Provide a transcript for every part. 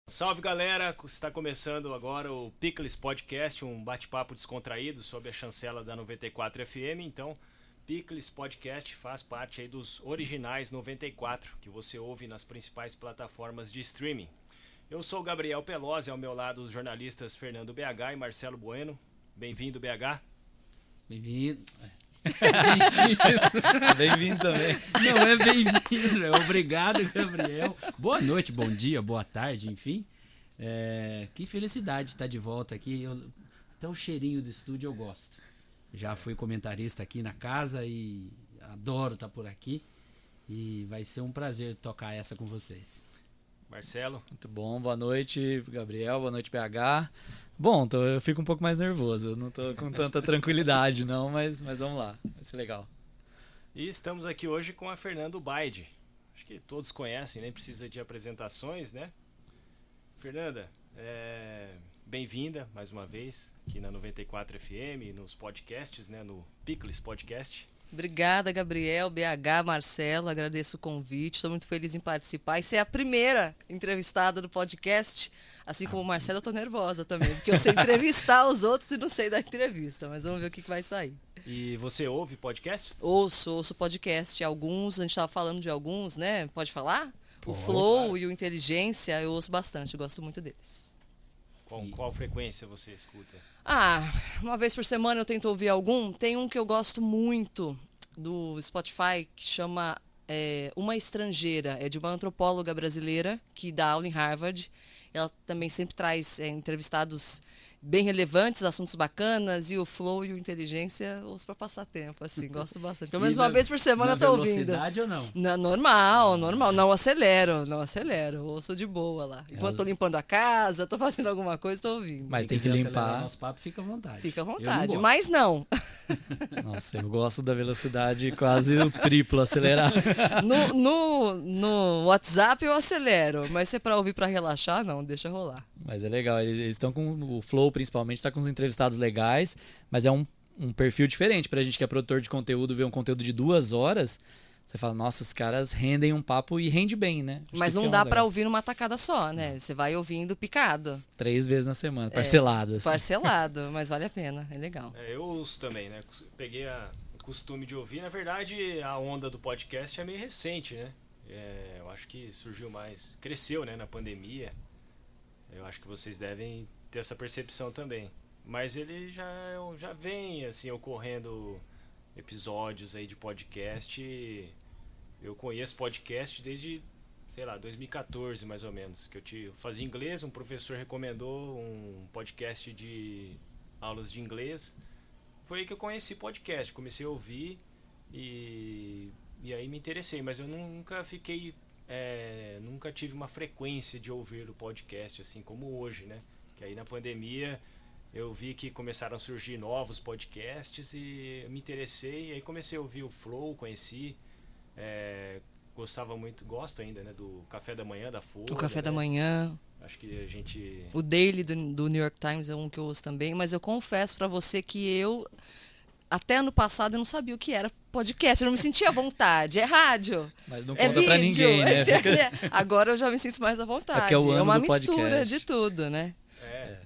Salve galera, está começando agora o Pickles Podcast, um bate-papo descontraído sob a chancela da 94 FM. Então, Pickles Podcast faz parte aí dos originais 94, que você ouve nas principais plataformas de streaming. Eu sou o Gabriel Pelosi, ao meu lado os jornalistas Fernando BH e Marcelo Bueno. Bem-vindo, BH. Bem-vindo. Bem-vindo também. Não é bem-vindo, é obrigado, Gabriel. Boa noite, bom dia, boa tarde, enfim. Que felicidade estar de volta aqui. Até o cheirinho do estúdio eu gosto. Já fui comentarista aqui na casa e adoro estar por aqui. E vai ser um prazer tocar essa com vocês. Marcelo. Muito bom, boa noite, Gabriel, boa noite, BH. Bom, eu fico um pouco mais nervoso, eu não tô com tanta tranquilidade não, mas vamos lá, vai ser legal. E estamos aqui hoje com a Fernanda Baide. Acho que todos conhecem, nem precisa de apresentações, né? Fernanda, bem-vinda mais uma vez aqui na 94 FM, nos podcasts, né? No Pickles Podcast. Obrigada, Gabriel, BH, Marcelo, agradeço o convite, estou muito feliz em participar e ser a primeira entrevistada do podcast. Assim como o Marcelo, eu tô nervosa também, porque eu sei entrevistar os outros e não sei dar entrevista, mas vamos ver o que vai sair. E você ouve podcasts? Ouço podcast, alguns, a gente estava falando de alguns, né? Pode falar? Pô, o Flow, claro. E o Inteligência, eu ouço bastante, eu gosto muito deles. Qual frequência você escuta? Uma vez por semana eu tento ouvir algum. Tem um que eu gosto muito do Spotify que chama Uma Estrangeira. É de uma antropóloga brasileira que dá aula em Harvard. Ela também sempre traz entrevistados bem relevantes, assuntos bacanas, e o Flow e o Inteligência eu ouço para passar tempo, assim, gosto bastante. Pelo menos uma vez por semana eu tô ouvindo. Velocidade ou não? Normal. Não acelero. Ouço de boa lá. Enquanto tô limpando a casa, tô fazendo alguma coisa, tô ouvindo. Mas tem que quiser acelerar limpar. nosso papo, fica à vontade. Fica à Eu não vontade, gosto. mas não. Nossa, eu gosto da velocidade quase o triplo acelerar. No WhatsApp eu acelero, mas se é pra ouvir pra relaxar, não, deixa rolar. Mas é legal, eles estão com o Flow principalmente, tá com uns entrevistados legais, mas é um perfil diferente pra gente que é produtor de conteúdo, ver um conteúdo de 2 horas. Você fala, nossa, os caras rendem um papo e rende bem, né? Acho Mas que isso não que é dá legal. pra ouvir numa tacada só, né? Você vai ouvindo picado. 3 vezes na semana, parcelado. Assim. Parcelado, mas vale a pena, é legal. Eu ouço também, né? Peguei o costume de ouvir. Na verdade, a onda do podcast é meio recente, né? Eu acho que surgiu mais, cresceu, né, na pandemia. Eu acho que vocês devem ter essa percepção também. Mas ele já vem, assim, ocorrendo episódios aí de podcast. Eu conheço podcast desde, sei lá, 2014 mais ou menos. Que eu fazia inglês, um professor recomendou um podcast de aulas de inglês. Foi aí que eu conheci podcast, comecei a ouvir e aí me interessei. Mas eu nunca fiquei... nunca tive uma frequência de ouvir o podcast assim como hoje, né? Que aí na pandemia eu vi que começaram a surgir novos podcasts e eu me interessei, e aí comecei a ouvir o Flow, conheci, gosto ainda, né, do Café da Manhã da Folha. O Café né? da Manhã, Acho que a gente... o Daily do New York Times é um que eu ouço também, mas eu confesso pra você que até ano passado eu não sabia o que era podcast, eu não me sentia à vontade, é rádio. Mas não É conta pra vídeo, ninguém, né? Agora eu já me sinto mais à vontade. porque é o ano uma do mistura podcast. de tudo, né?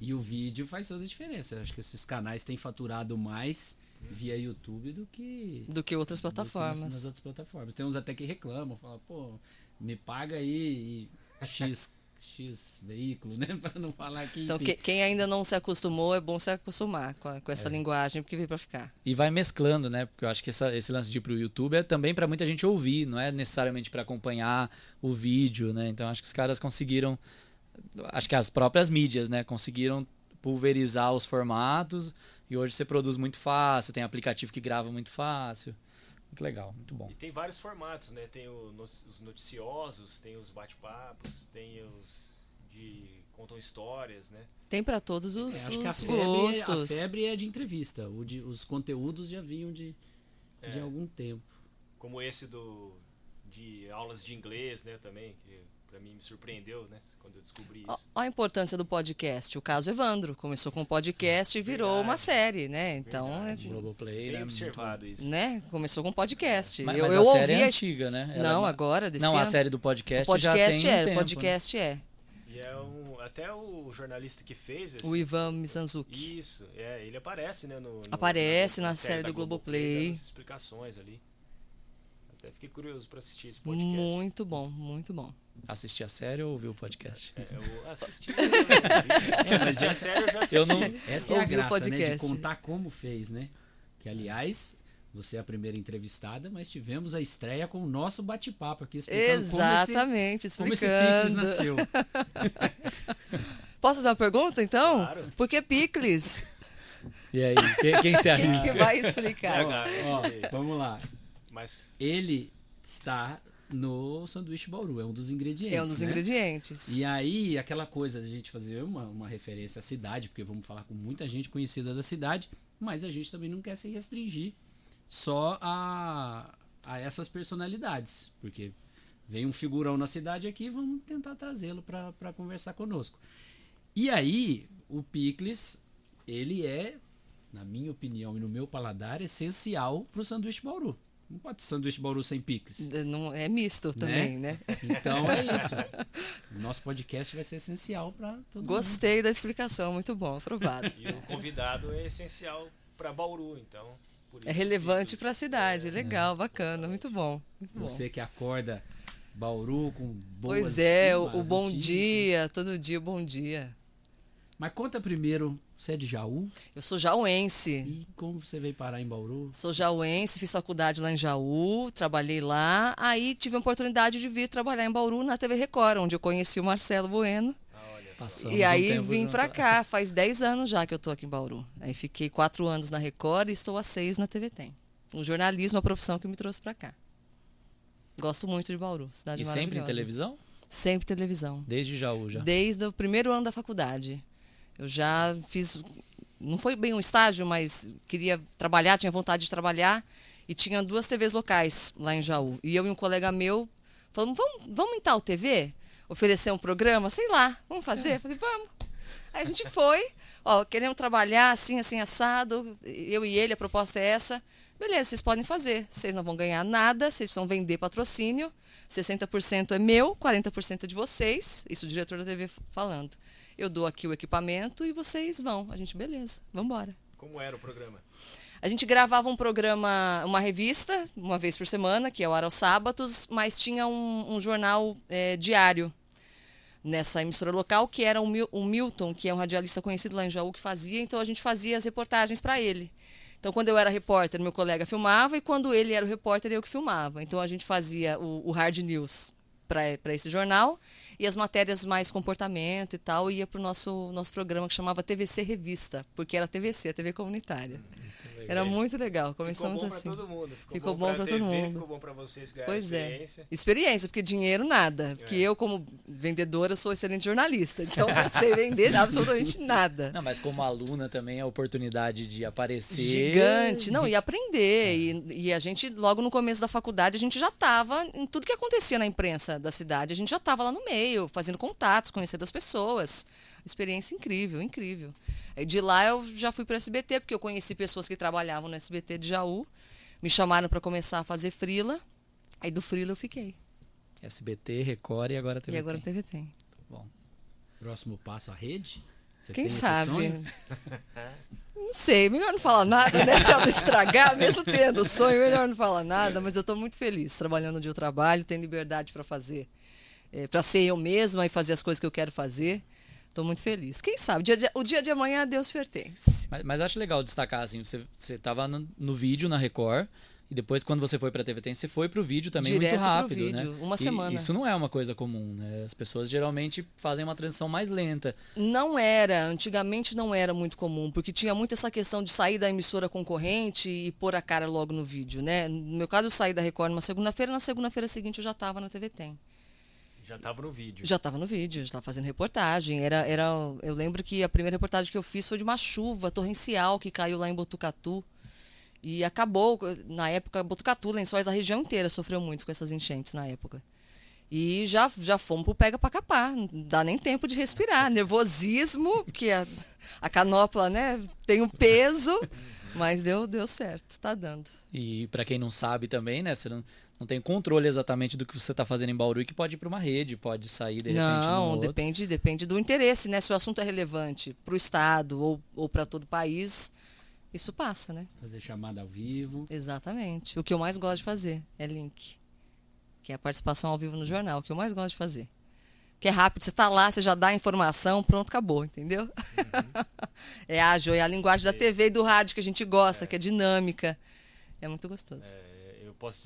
E o vídeo faz toda a diferença. Eu acho que esses canais têm faturado mais via YouTube do que Outras plataformas. nas outras plataformas. Tem uns até que reclamam, falam, pô, me paga aí X veículo, né? Pra não falar que... Então, enfim. quem ainda não se acostumou, é bom se acostumar com essa linguagem, porque veio pra ficar. E vai mesclando, né? Porque eu acho que esse lance de ir pro YouTube é também pra muita gente ouvir, não é necessariamente pra acompanhar o vídeo, né? Então acho que os caras conseguiram, acho que as próprias mídias, né, conseguiram pulverizar os formatos e hoje você produz muito fácil, tem aplicativo que grava muito fácil. Muito legal, muito bom. E tem vários formatos, né? Tem os noticiosos, tem os bate-papos, tem os de contam histórias, né? Tem pra todos os Acho que a gostos. febre é de entrevista. Os conteúdos já vinham de algum tempo. Como esse de aulas de inglês, né, também, que pra mim me surpreendeu, né, quando eu descobri isso. Olha a importância do podcast. O caso Evandro começou com podcast e virou Verdade. uma série, né? Então, Verdade. Globoplay, Bem né? observado isso. né? Começou com podcast. Mas eu a série ouvi é antiga, né? Não, agora desse Não, a ano. série do O podcast, podcast já tem um tempo. o podcast é. E até o jornalista que fez O Ivan Mizanzuki. Isso, ele aparece, né? Aparece na série da do Globoplay. dando as explicações ali. Até fiquei curioso pra assistir esse podcast. Muito bom, muito bom. Assistir a série ou ouvir o podcast? Eu assisti. Mas a série eu já assisti. Eu não- Essa é a Ouvi o graça, né? De podcast. contar como fez, né? Que, aliás, você é a primeira entrevistada, mas tivemos a estreia com o nosso bate-papo aqui, explicando Exatamente, como esse Picles explicando. nasceu. Posso fazer uma pergunta, então? Claro. Por que picles? E aí, quem se Quem arrisca? que vai explicar? Ó, vamos lá. Mas Ele está no sanduíche Bauru, é um dos ingredientes. É um dos né? ingredientes. E aí, aquela coisa de a gente fazer uma referência à cidade, porque vamos falar com muita gente conhecida da cidade, mas a gente também não quer se restringir só a essas personalidades, porque vem um figurão na cidade aqui, vamos tentar trazê-lo para conversar conosco. E aí, o picles, ele é, na minha opinião e no meu paladar, essencial para o sanduíche Bauru. Não pode ter sanduíche Bauru sem picles. Não, é misto também, né? Então é isso. O nosso podcast vai ser essencial para todo mundo. Gostei da explicação, muito bom, aprovado. e o convidado é essencial pra Bauru, então. por É isso relevante que- para a cidade, legal, bacana, muito bom. Muito bom. Você que acorda Bauru com boas Pois é, o umas bom notícias. dia, todo dia o bom dia. Mas conta primeiro, você é de Jaú? Eu sou jauense. E como você veio parar em Bauru? Sou jauense, fiz faculdade lá em Jaú, trabalhei lá. Aí tive a oportunidade de vir trabalhar em Bauru na TV Record, onde eu conheci o Marcelo Bueno. Olha só. Passamos E aí tempo vim junto. pra cá, faz 10 anos já que eu tô aqui em Bauru. Aí fiquei 4 anos na Record e estou há 6 na TV Tem. O jornalismo, a profissão que me trouxe pra cá. Gosto muito de Bauru, cidade E sempre em maravilhosa. televisão? Sempre televisão. Desde Jaú já. Desde o primeiro ano da faculdade. Eu já fiz, não foi bem um estágio, mas queria trabalhar, tinha vontade de trabalhar. E tinha 2 TVs locais lá em Jaú. E eu e um colega meu falamos, vamos em tal TV? Oferecer um programa? Sei lá, vamos fazer? Eu falei, vamos. Aí a gente foi, ó, queremos trabalhar assim, assim, assado. Eu e ele, a proposta é essa. Beleza, vocês podem fazer. Vocês não vão ganhar nada, vocês precisam vender patrocínio. 60% é meu, 40% é de vocês. Isso o diretor da TV falando. Eu dou aqui o equipamento e vocês vão. A gente, beleza, vamos embora. Como era o programa? A gente gravava um programa, uma revista, uma vez por semana, que é o Ar aos Sábados, mas tinha um jornal diário nessa emissora local, que era o Milton, que é um radialista conhecido lá em Jaú, que fazia. Então a gente fazia as reportagens para ele. Então, quando eu era repórter, meu colega filmava, e quando ele era o repórter, eu que filmava. Então, a gente fazia o Hard News para esse jornal, e as matérias mais comportamento e tal, ia para o nosso programa que chamava TVC Revista, porque era TVC, a TV comunitária. Era muito legal, começamos Ficou bom assim. pra todo mundo. Ficou bom pra TV, todo mundo. Ficou bom pra vocês ganhar Pois é. experiência. Experiência, porque dinheiro nada. Porque eu, como vendedora, sou excelente jornalista. Então, não sei vender absolutamente nada. Não, mas como aluna também a oportunidade de aparecer. Gigante. Não, e aprender. E a gente, logo no começo da faculdade, a gente já estava em tudo que acontecia na imprensa da cidade. A gente já estava lá no meio, fazendo contatos, conhecendo as pessoas. Experiência incrível, incrível. Aí de lá eu já fui para o SBT, porque eu conheci pessoas que trabalhavam no SBT de Jaú. Me chamaram para começar a fazer freela. Aí do freela eu fiquei. SBT, Record e agora TV. E agora a TV Tem. Bom. Próximo passo, a rede? Você Quem tem esse sabe? sonho? Não sei, melhor não falar nada, né? Pra não estragar, mesmo tendo sonho, melhor não falar nada. Mas eu tô muito feliz trabalhando onde eu trabalho, tenho liberdade para fazer, para ser eu mesma e fazer as coisas que eu quero fazer. Tô muito feliz. Quem sabe? O dia de amanhã a Deus pertence. Mas acho legal destacar, assim, você tava no vídeo na Record, e depois quando você foi pra TV Tem, você foi pro vídeo também Direto muito pro rápido, vídeo, né? uma E semana. isso não é uma coisa comum, né? As pessoas geralmente fazem uma transição mais lenta. Não era, antigamente não era muito comum, porque tinha muito essa questão de sair da emissora concorrente e pôr a cara logo no vídeo, né? No meu caso, eu saí da Record numa segunda-feira, na segunda-feira seguinte eu já estava na TV Tem. Já tava no vídeo. Já estava no vídeo, já estava fazendo reportagem. Eu lembro que a primeira reportagem que eu fiz foi de uma chuva torrencial que caiu lá em Botucatu. E acabou, na época, Botucatu, Lençóis, a região inteira sofreu muito com essas enchentes na época. E já fomos pro pega pra capar, não dá nem tempo de respirar. Nervosismo, porque a canopla, né, tem um peso. Mas deu certo, tá dando. E para quem não sabe também, né? Você não tem controle exatamente do que você está fazendo em Bauru e que pode ir para uma rede, pode sair de repente Não, no outro. depende do interesse, né? Se o assunto é relevante para o estado ou para todo o país, isso passa, né? Fazer chamada ao vivo. Exatamente. O que eu mais gosto de fazer é link, que é a participação ao vivo no jornal, o que eu mais gosto de fazer. Que é rápido, você tá lá, você já dá a informação, pronto, acabou, entendeu? É ágil, é a linguagem da TV e do rádio que a gente gosta, que é dinâmica. É muito gostoso. Eu posso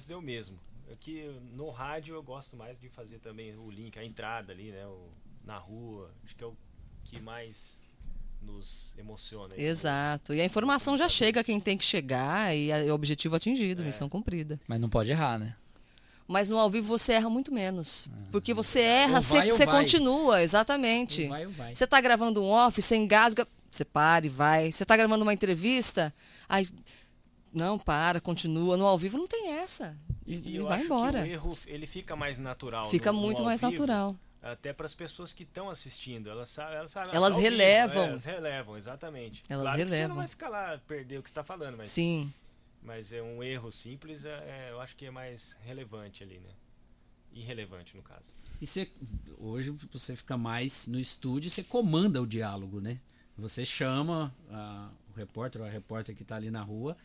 dizer o mesmo. Aqui no rádio eu gosto mais de fazer também o link, a entrada ali, né? Na rua. Acho que é o que mais nos emociona. Exato. E a informação já chega a quem tem que chegar e o objetivo atingido, missão cumprida. Mas não pode errar, né? Mas no ao vivo você erra muito menos. Porque você erra, Ou vai, você ou vai. continua, exatamente. Ou vai ou vai. Você está gravando um off, você engasga, você para e vai. Você está gravando uma entrevista, aí não, para, continua. No ao vivo não tem essa. E eu vai acho embora. que o erro ele fica mais natural. Fica no muito ao mais vivo, natural. Até para as pessoas que estão assistindo. Elas sabem Elas ao vivo, relevam. elas relevam, exatamente. Elas claro que você não relevam. vai ficar lá perder o que você está falando, Sim. mas é um erro simples, eu acho que é mais relevante ali, né? Irrelevante, no caso. E hoje você fica mais no estúdio e você comanda o diálogo, né? Você chama o repórter ou a repórter que está ali na rua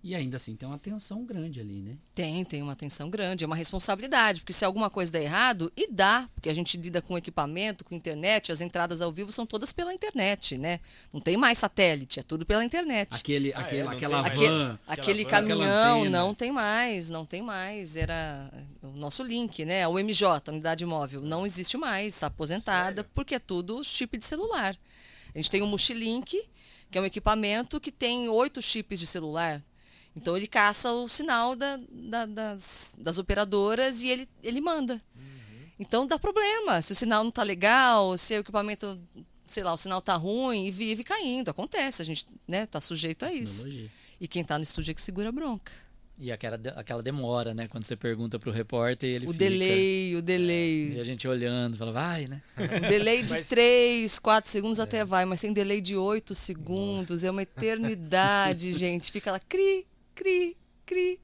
e ainda assim tem uma tensão grande ali, né? Tem uma tensão grande, é uma responsabilidade, porque se alguma coisa der errado, e dá, porque a gente lida com equipamento, com internet, as entradas ao vivo são todas pela internet, né? Não tem mais satélite, é tudo pela internet. não Aquela tem mais. van. Aquele van, caminhão aquela antena. não tem mais. Era o nosso link, né? O MJ, unidade móvel, não existe mais, está aposentada, Sério? porque é tudo chip de celular. A gente tem o Mochilink, que é um equipamento que tem 8 chips de celular. Então ele caça o sinal das operadoras e ele manda. Então dá problema. Se o sinal não está legal, se o equipamento, sei lá, o sinal está ruim e vive caindo. Acontece, a gente está sujeito a isso. Tecnologia. E quem está no estúdio é que segura a bronca. E aquela demora, né? Quando você pergunta pro repórter e ele O fica... delay. E a gente olhando, fala, vai, né? O delay de Mas- 3, 4 segundos até vai, mas tem delay de 8 segundos. É uma eternidade, gente. Fica lá, cri, cri, cri.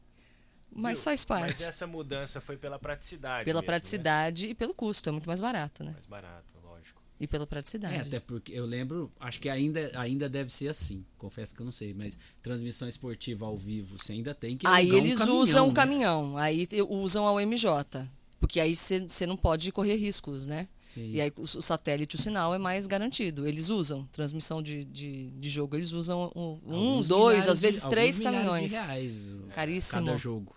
Mas Viu? faz parte. Mas essa mudança foi pela praticidade. Pela mesmo, praticidade e pelo custo. É muito mais barato, né? Né? Mais barato, lógico. E pela praticidade. Até porque eu lembro, acho que ainda deve ser assim. Confesso que eu não sei, mas transmissão esportiva ao vivo, você ainda tem que Aí alugar um eles caminhão, usam o né? caminhão. Aí usam a UMJ. Porque aí você não pode correr riscos, né? Sim. E aí o satélite, o sinal é mais garantido. Eles usam transmissão de jogo, eles usam Alguns dois, milhares às vezes de- 3 alguns milhares caminhões. de reais, Caríssimo. cada jogo.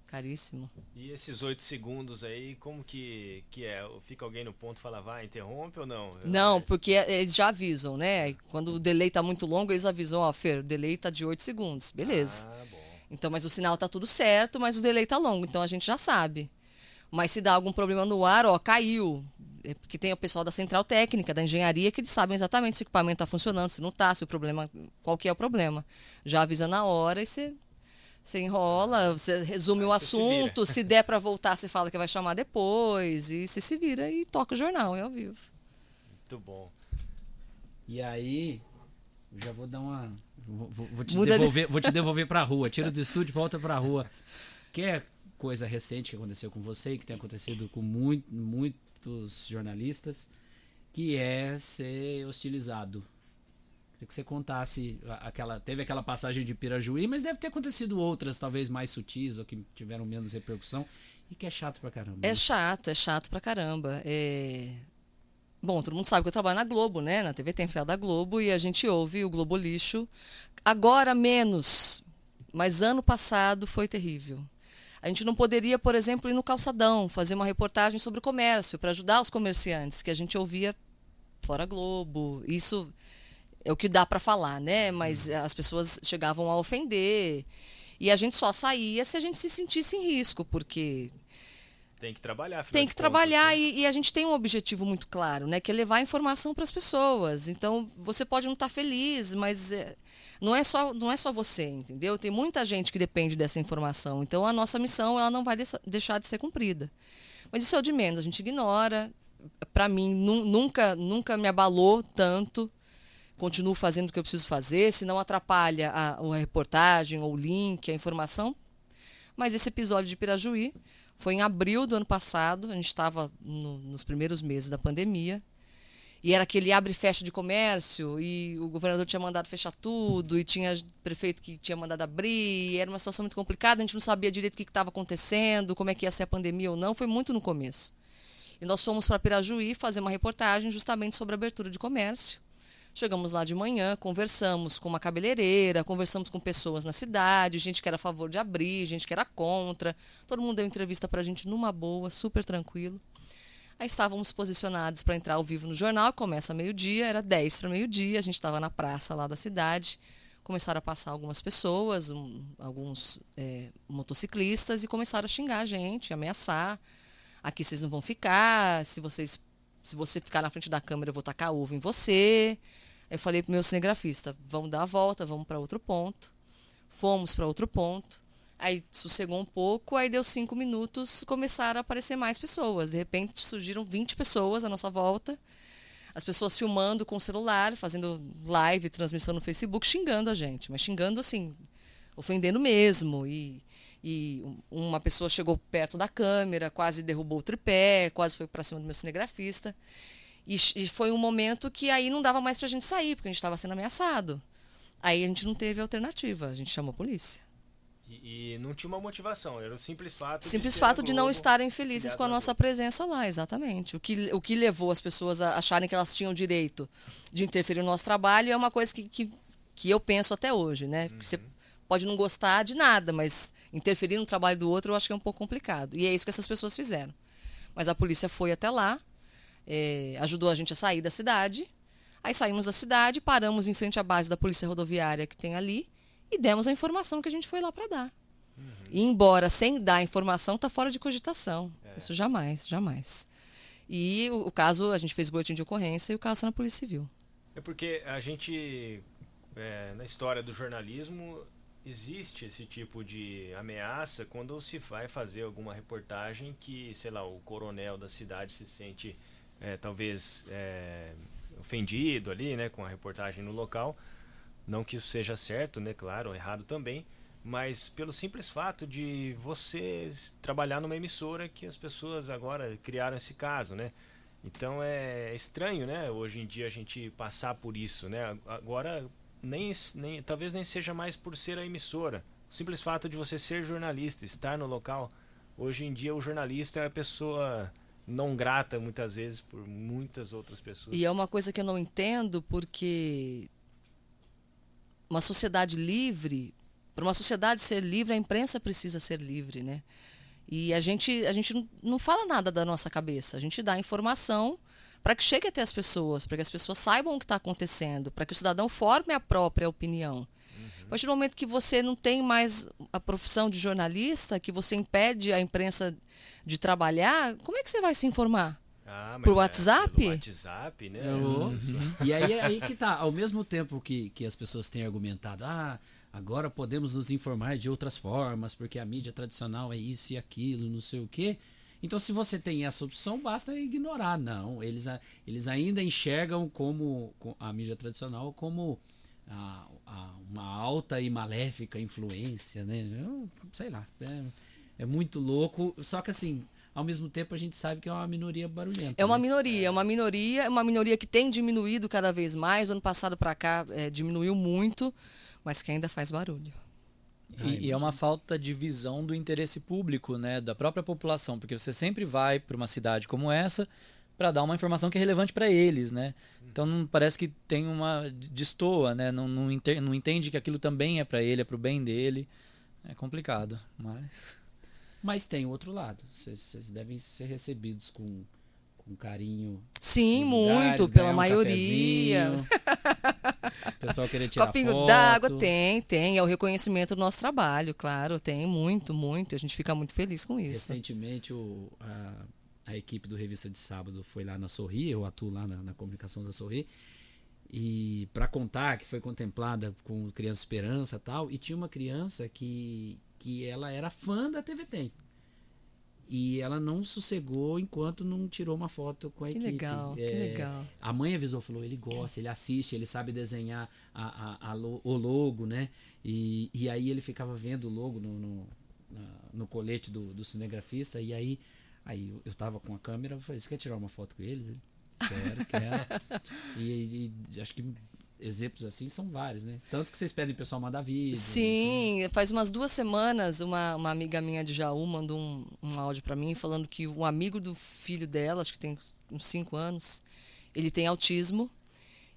Caríssimo. E esses 8 segundos aí, como que é? Fica alguém no ponto e fala, vai, interrompe ou não? Não, porque eles já avisam, né? Quando o delay tá muito longo, eles avisam, ó, Fer, o delay tá de 8 segundos. Beleza. Ah, bom. Então, mas o sinal tá tudo certo, mas o delay tá longo, então a gente já sabe. Mas se dá algum problema no ar, ó, caiu. É porque tem o pessoal da central técnica, da engenharia, que eles sabem exatamente se o equipamento tá funcionando, se não tá, se o problema, qual que é o problema. Já avisa na hora e você enrola, você resume Aí o você se assunto, se der para voltar, você fala que vai chamar depois, e você se vira e toca o jornal, é ao vivo. Muito bom. E aí, eu já vou dar uma. Vou te Muda de- devolver, vou te devolver pra rua. Tira do estúdio e volta pra rua. Que é coisa recente que aconteceu com você e que tem acontecido com muitos jornalistas, que é ser hostilizado. Queria que você contasse teve aquela passagem de Pirajuí, mas deve ter acontecido outras, talvez mais sutis ou que tiveram menos repercussão e que é chato pra caramba. É né? chato pra caramba. Bom, todo mundo sabe que eu trabalho na Globo, né? Na TV tem filial da Globo e a gente ouve o Globo Lixo. Agora menos, mas ano passado foi terrível. A gente não poderia, por exemplo, ir no calçadão, fazer uma reportagem sobre o comércio, para ajudar os comerciantes, que a gente ouvia fora Globo. Isso é o que dá para falar, né? Mas as pessoas chegavam a ofender. E a gente só saía se a gente se sentisse em risco, porque Tem que trabalhar, afinal tem de que contas, trabalhar né? e a gente tem um objetivo muito claro, né? Que é levar informação para as pessoas. Então, você pode não estar feliz, mas não é só você, entendeu? Tem muita gente que depende dessa informação. Então, a nossa missão ela não vai deixar de ser cumprida. Mas isso é o de menos, a gente ignora. Para mim, nunca me abalou tanto continuo fazendo o que eu preciso fazer, se não atrapalha a reportagem, ou o link, a informação. Mas esse episódio de Pirajuí foi em abril do ano passado, a gente estava nos primeiros meses da pandemia, e era aquele abre e fecha de comércio, e o governador tinha mandado fechar tudo, e tinha prefeito que tinha mandado abrir, e era uma situação muito complicada, a gente não sabia direito o que estava acontecendo, como é que ia ser a pandemia ou não, foi muito no começo. E nós fomos para Pirajuí fazer uma reportagem justamente sobre a abertura de comércio. Chegamos lá de manhã, conversamos com uma cabeleireira, conversamos com pessoas na cidade, gente que era a favor de abrir, gente que era contra. Todo mundo deu entrevista para a gente numa boa, super tranquilo. Aí estávamos posicionados para entrar ao vivo no jornal, começa meio-dia, era 10 para meio-dia, a gente estava na praça lá da cidade. Começaram a passar algumas pessoas, alguns motociclistas, e começaram a xingar a gente, ameaçar. Aqui vocês não vão ficar, se você ficar na frente da câmera eu vou tacar ovo em você. Eu falei pro meu cinegrafista, vamos dar a volta, vamos para outro ponto. Fomos para outro ponto. Aí sossegou um pouco, aí deu 5 minutos, começaram a aparecer mais pessoas. De repente surgiram 20 pessoas à nossa volta. As pessoas filmando com o celular, fazendo live, transmissão no Facebook, xingando a gente. Mas xingando assim, ofendendo mesmo. E uma pessoa chegou perto da câmera, quase derrubou o tripé, quase foi para cima do meu cinegrafista. E foi um momento que aí não dava mais pra gente sair, porque a gente estava sendo ameaçado. Aí a gente não teve alternativa, a gente chamou a polícia. E não tinha uma motivação, era o simples fato Simples fato de não estarem felizes com a nossa presença lá, exatamente. O que levou as pessoas a acharem que elas tinham direito de interferir no nosso trabalho é uma coisa que eu penso até hoje, né? Porque você pode não gostar de nada, mas interferir no trabalho do outro eu acho que é um pouco complicado. E é isso que essas pessoas fizeram. Mas a polícia foi até lá, ajudou a gente a sair da cidade. Aí saímos da cidade, paramos em frente à base da polícia rodoviária que tem ali e demos a informação que a gente foi lá para dar. E embora sem dar a informação, está fora de cogitação. Isso jamais, jamais. E o caso, a gente fez boletim de ocorrência e o caso está na Polícia Civil. É porque a gente, na história do jornalismo, existe esse tipo de ameaça quando se vai fazer alguma reportagem que, sei lá, o coronel da cidade se sente talvez ofendido ali, né, com a reportagem no local. Não que isso seja certo, né, claro, errado também, mas pelo simples fato de você trabalhar numa emissora que as pessoas agora criaram esse caso, né? Então é estranho, né, hoje em dia a gente passar por isso, né? Agora talvez nem seja mais por ser a emissora. O simples fato de você ser jornalista, estar no local. Hoje em dia o jornalista é a pessoa não grata muitas vezes por muitas outras pessoas. E é uma coisa que eu não entendo, porque uma sociedade livre, para uma sociedade ser livre, a imprensa precisa ser livre, né? E a gente não fala nada da nossa cabeça, a gente dá informação para que chegue até as pessoas, para que as pessoas saibam o que está acontecendo, para que o cidadão forme a própria opinião. A partir do momento que você não tem mais a profissão de jornalista, que você impede a imprensa de trabalhar, como é que você vai se informar? Por WhatsApp? Pelo WhatsApp, né? E aí que tá, ao mesmo tempo que as pessoas têm argumentado, agora podemos nos informar de outras formas, porque a mídia tradicional é isso e aquilo, não sei o quê. Então, se você tem essa opção, basta ignorar. Não, eles ainda enxergam como a mídia tradicional como uma alta e maléfica influência, né? Sei lá, é muito louco. Só que assim, ao mesmo tempo a gente sabe que é uma minoria barulhenta. É uma minoria que tem diminuído cada vez mais. O ano passado para cá diminuiu muito, mas que ainda faz barulho. E é uma falta de visão do interesse público, né, da própria população, porque você sempre vai para uma cidade como essa para dar uma informação que é relevante para eles, né? Então parece que tem uma destoa, né? Não entende que aquilo também é para ele, é para o bem dele. É complicado, Mas tem outro lado. Vocês devem ser recebidos com carinho. Sim, muito, lugares, pela um maioria. O pessoal querer tirar Copinho foto. d'água, tem. É o reconhecimento do nosso trabalho, claro. Tem muito. A gente fica muito feliz com isso. Recentemente a equipe do Revista de Sábado foi lá na Sorri, eu atuo lá na comunicação da Sorri, e para contar que foi contemplada com Criança Esperança e tal, e tinha uma criança que ela era fã da TV Tem. E ela não sossegou enquanto não tirou uma foto com a Que equipe. legal, que legal. A mãe avisou, falou, ele gosta, ele assiste, ele sabe desenhar o logo, né? E aí ele ficava vendo o logo no colete do cinegrafista. E aí eu tava com a câmera, eu falei, você quer tirar uma foto com eles? Ele, quero. E acho que exemplos assim são vários, né? Tanto que vocês pedem o pessoal mandar vídeo. Sim, faz umas 2 semanas uma amiga minha de Jaú mandou um áudio pra mim falando que um amigo do filho dela, acho que tem uns 5 anos, ele tem autismo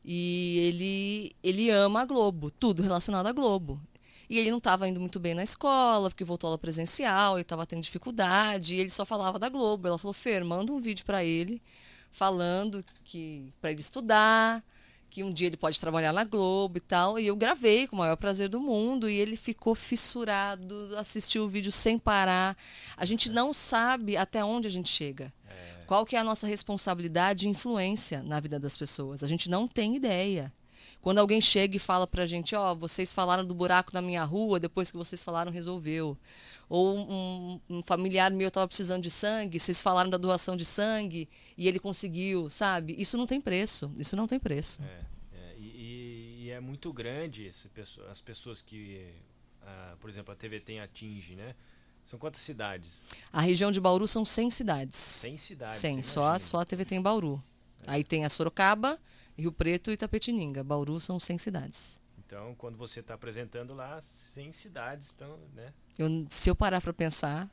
e ele ama a Globo, tudo relacionado à Globo. E ele não estava indo muito bem na escola, porque voltou aula presencial, ele estava tendo dificuldade, e ele só falava da Globo. Ela falou, Fer, manda um vídeo para ele, falando que para ele estudar, que um dia ele pode trabalhar na Globo e tal. E eu gravei com o maior prazer do mundo, e ele ficou fissurado, assistiu o vídeo sem parar. A gente não sabe até onde a gente chega. Qual que é a nossa responsabilidade e influência na vida das pessoas. A gente não tem ideia. Quando alguém chega e fala pra gente, vocês falaram do buraco na minha rua, depois que vocês falaram, resolveu. Ou um familiar meu estava precisando de sangue, vocês falaram da doação de sangue e ele conseguiu, sabe? Isso não tem preço, isso não tem preço. E é muito grande as pessoas que, por exemplo, a TVT atinge, né? São quantas cidades? A região de Bauru são 100 cidades. 100 cidades? 100, só a TVT em Bauru. Aí tem a Sorocaba, Rio Preto e Itapetininga. Bauru são 100 cidades. Então, quando você está apresentando lá, 100 cidades, então, né? Se eu parar para pensar...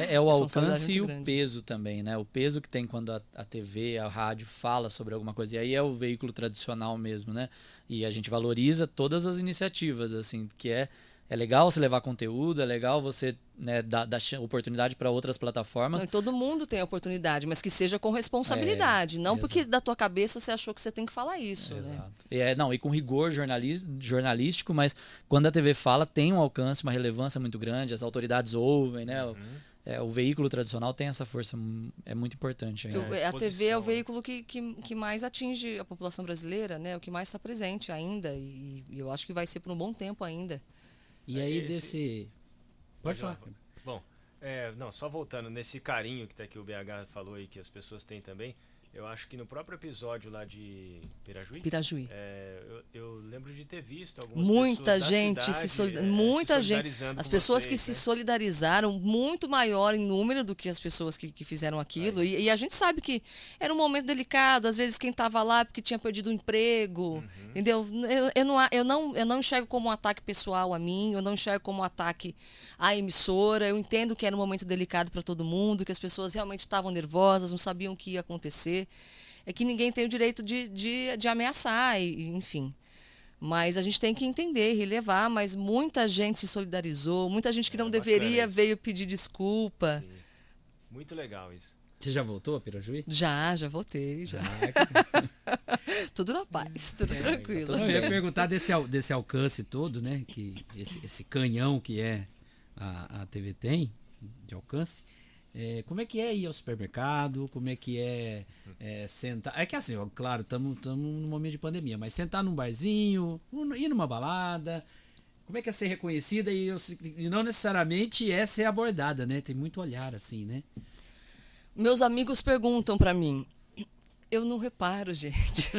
É o alcance e o grande. peso também, né? O peso que tem quando a TV, a rádio fala sobre alguma coisa. E aí é o veículo tradicional mesmo, né? E a gente valoriza todas as iniciativas, assim, que é legal você levar conteúdo, é legal você, né, dar oportunidade para outras plataformas. Não, todo mundo tem a oportunidade, mas que seja com responsabilidade. Não porque da tua cabeça você achou que você tem que falar isso. Exato. Né? E com rigor jornalístico, mas quando a TV fala, tem um alcance, uma relevância muito grande, as autoridades ouvem, né? O veículo tradicional tem essa força, é muito importante. A TV é o veículo que mais atinge a população brasileira, né? O que mais está presente ainda. E eu acho que vai ser por um bom tempo ainda. E aí Pode falar. Bom, só voltando nesse carinho que o BH falou aí, que as pessoas têm também, eu acho que no próprio episódio lá de Pirajuí, eu lembro de ter visto algumas muita pessoas gente da cidade, muita se gente, solidarizando as com pessoas vocês, que se né? solidarizaram, muito maior em número do que as pessoas que fizeram aquilo, e a gente sabe que era um momento delicado, às vezes quem estava lá porque tinha perdido o emprego, entendeu? Eu não enxergo como um ataque pessoal a mim, eu não enxergo como um ataque à emissora, eu entendo que era um momento delicado para todo mundo, que as pessoas realmente estavam nervosas, não sabiam o que ia acontecer. É que ninguém tem o direito de ameaçar, enfim. Mas a gente tem que entender, relevar, mas muita gente se solidarizou, muita gente que não deveria veio pedir desculpa. Sim. Muito legal isso. Você já voltou a Pirajuí? Já voltei, já. Tudo na paz, tudo tranquilo. Eu ia perguntar desse alcance todo, né? Que esse canhão que é a TV tem, de alcance. Como é que é ir ao supermercado? Como é que é sentar? É que assim, ó, claro, estamos num momento de pandemia, mas sentar num barzinho, ir numa balada, como é que é ser reconhecida e não necessariamente é ser abordada, né? Tem muito olhar assim, né? Meus amigos perguntam pra mim. Eu não reparo, gente.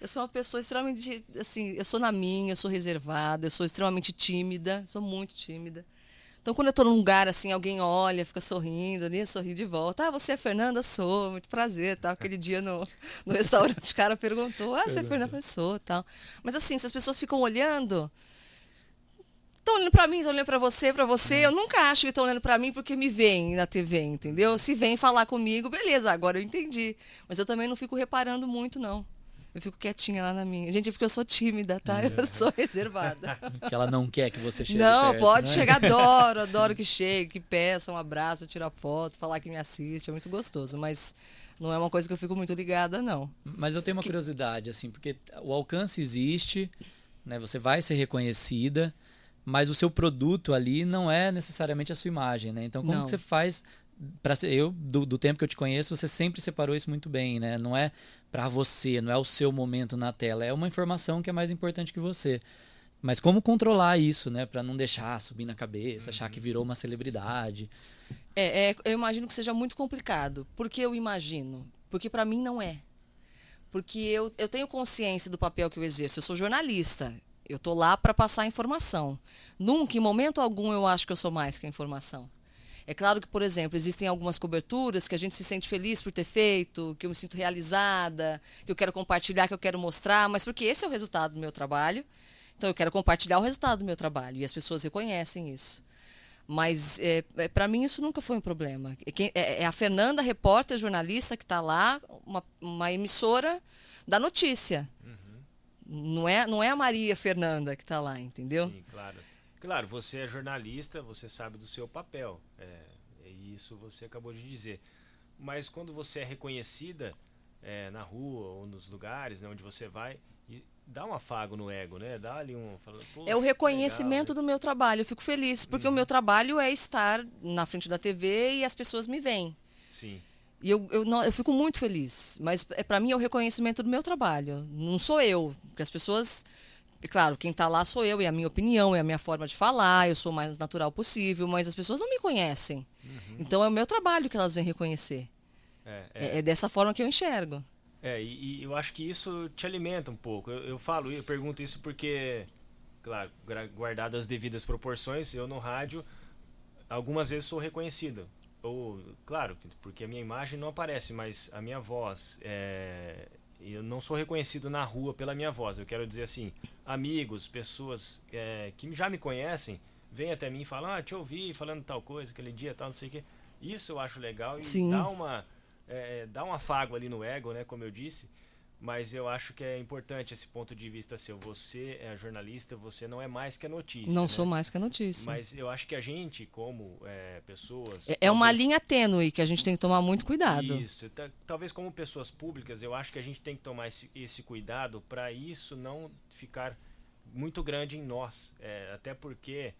Eu sou uma pessoa extremamente, assim, eu sou na minha, eu sou reservada, eu sou extremamente tímida, sou muito tímida. Então, quando eu estou num lugar, assim, alguém olha, fica sorrindo, ali, sorri de volta. Você é Fernanda? Sou, muito prazer, tal. Aquele dia no restaurante, o cara perguntou, você é Fernanda? Sou, tal. Mas assim, se as pessoas ficam olhando, estão olhando para mim, estão olhando para você, eu nunca acho que estão olhando para mim porque me veem na TV, entendeu? Se vêm falar comigo, beleza, agora eu entendi. Mas eu também não fico reparando muito, não. Eu fico quietinha lá na minha. Gente, é porque eu sou tímida, tá? Eu sou reservada. Que ela não quer que você chegue Não, perto, pode né? chegar, adoro que chegue, que peça um abraço, tirar foto, falar que me assiste, é muito gostoso, mas não é uma coisa que eu fico muito ligada, não. Mas eu tenho uma curiosidade, assim, porque o alcance existe, né? Você vai ser reconhecida, mas o seu produto ali não é necessariamente a sua imagem, né? Então, como Não. que você faz... do tempo que eu te conheço, você sempre separou isso muito bem, né? Não é para você, não é o seu momento na tela, é uma informação que é mais importante que você. Mas como controlar isso, né? Pra não deixar subir na cabeça, achar que virou uma celebridade. Eu imagino que seja muito complicado. Por que eu imagino? Porque para mim não é. Porque eu tenho consciência do papel que eu exerço. Eu sou jornalista. Eu tô lá para passar informação. Nunca, em momento algum, eu acho que eu sou mais que a informação. É claro que, por exemplo, existem algumas coberturas que a gente se sente feliz por ter feito, que eu me sinto realizada, que eu quero compartilhar, que eu quero mostrar, mas porque esse é o resultado do meu trabalho. Então eu quero compartilhar o resultado do meu trabalho e as pessoas reconhecem isso. Mas para mim isso nunca foi um problema. É a Fernanda, repórter, jornalista, que está lá, uma emissora da notícia. Não é a Maria Fernanda que está lá, entendeu? Sim, claro. Claro, você é jornalista, você sabe do seu papel. E isso você acabou de dizer. Mas quando você é reconhecida na rua ou nos lugares, né, onde você vai, dá um afago no ego, né? Dá ali um... É o reconhecimento do meu trabalho. Eu fico feliz, porque o meu trabalho é estar na frente da TV e as pessoas me veem. Sim. E eu fico muito feliz. Mas para mim é o reconhecimento do meu trabalho. Não sou eu. Porque as pessoas... Claro, quem está lá sou eu, é a minha opinião, é a minha forma de falar, eu sou o mais natural possível, mas as pessoas não me conhecem. Então é o meu trabalho que elas vêm reconhecer. É dessa forma que eu enxergo. E eu acho que isso te alimenta um pouco. Eu pergunto isso porque, claro, guardadas as devidas proporções, eu no rádio algumas vezes sou reconhecido. Ou, claro, porque a minha imagem não aparece, mas a minha voz, eu não sou reconhecido na rua pela minha voz. Eu quero dizer assim, amigos, pessoas que já me conhecem, vêm até mim e falam, te ouvi falando tal coisa, aquele dia, tal, não sei o quê. Isso eu acho legal e Sim. dá um afago ali no ego, né, como eu disse, mas eu acho que é importante esse ponto de vista seu. Você é jornalista, você não é mais que a notícia. Não né? sou mais que a notícia. Mas eu acho que a gente, como pessoas... É uma linha tênue que a gente tem que tomar muito cuidado. Isso. Talvez como pessoas públicas, eu acho que a gente tem que tomar esse cuidado para isso não ficar muito grande em nós. Até porque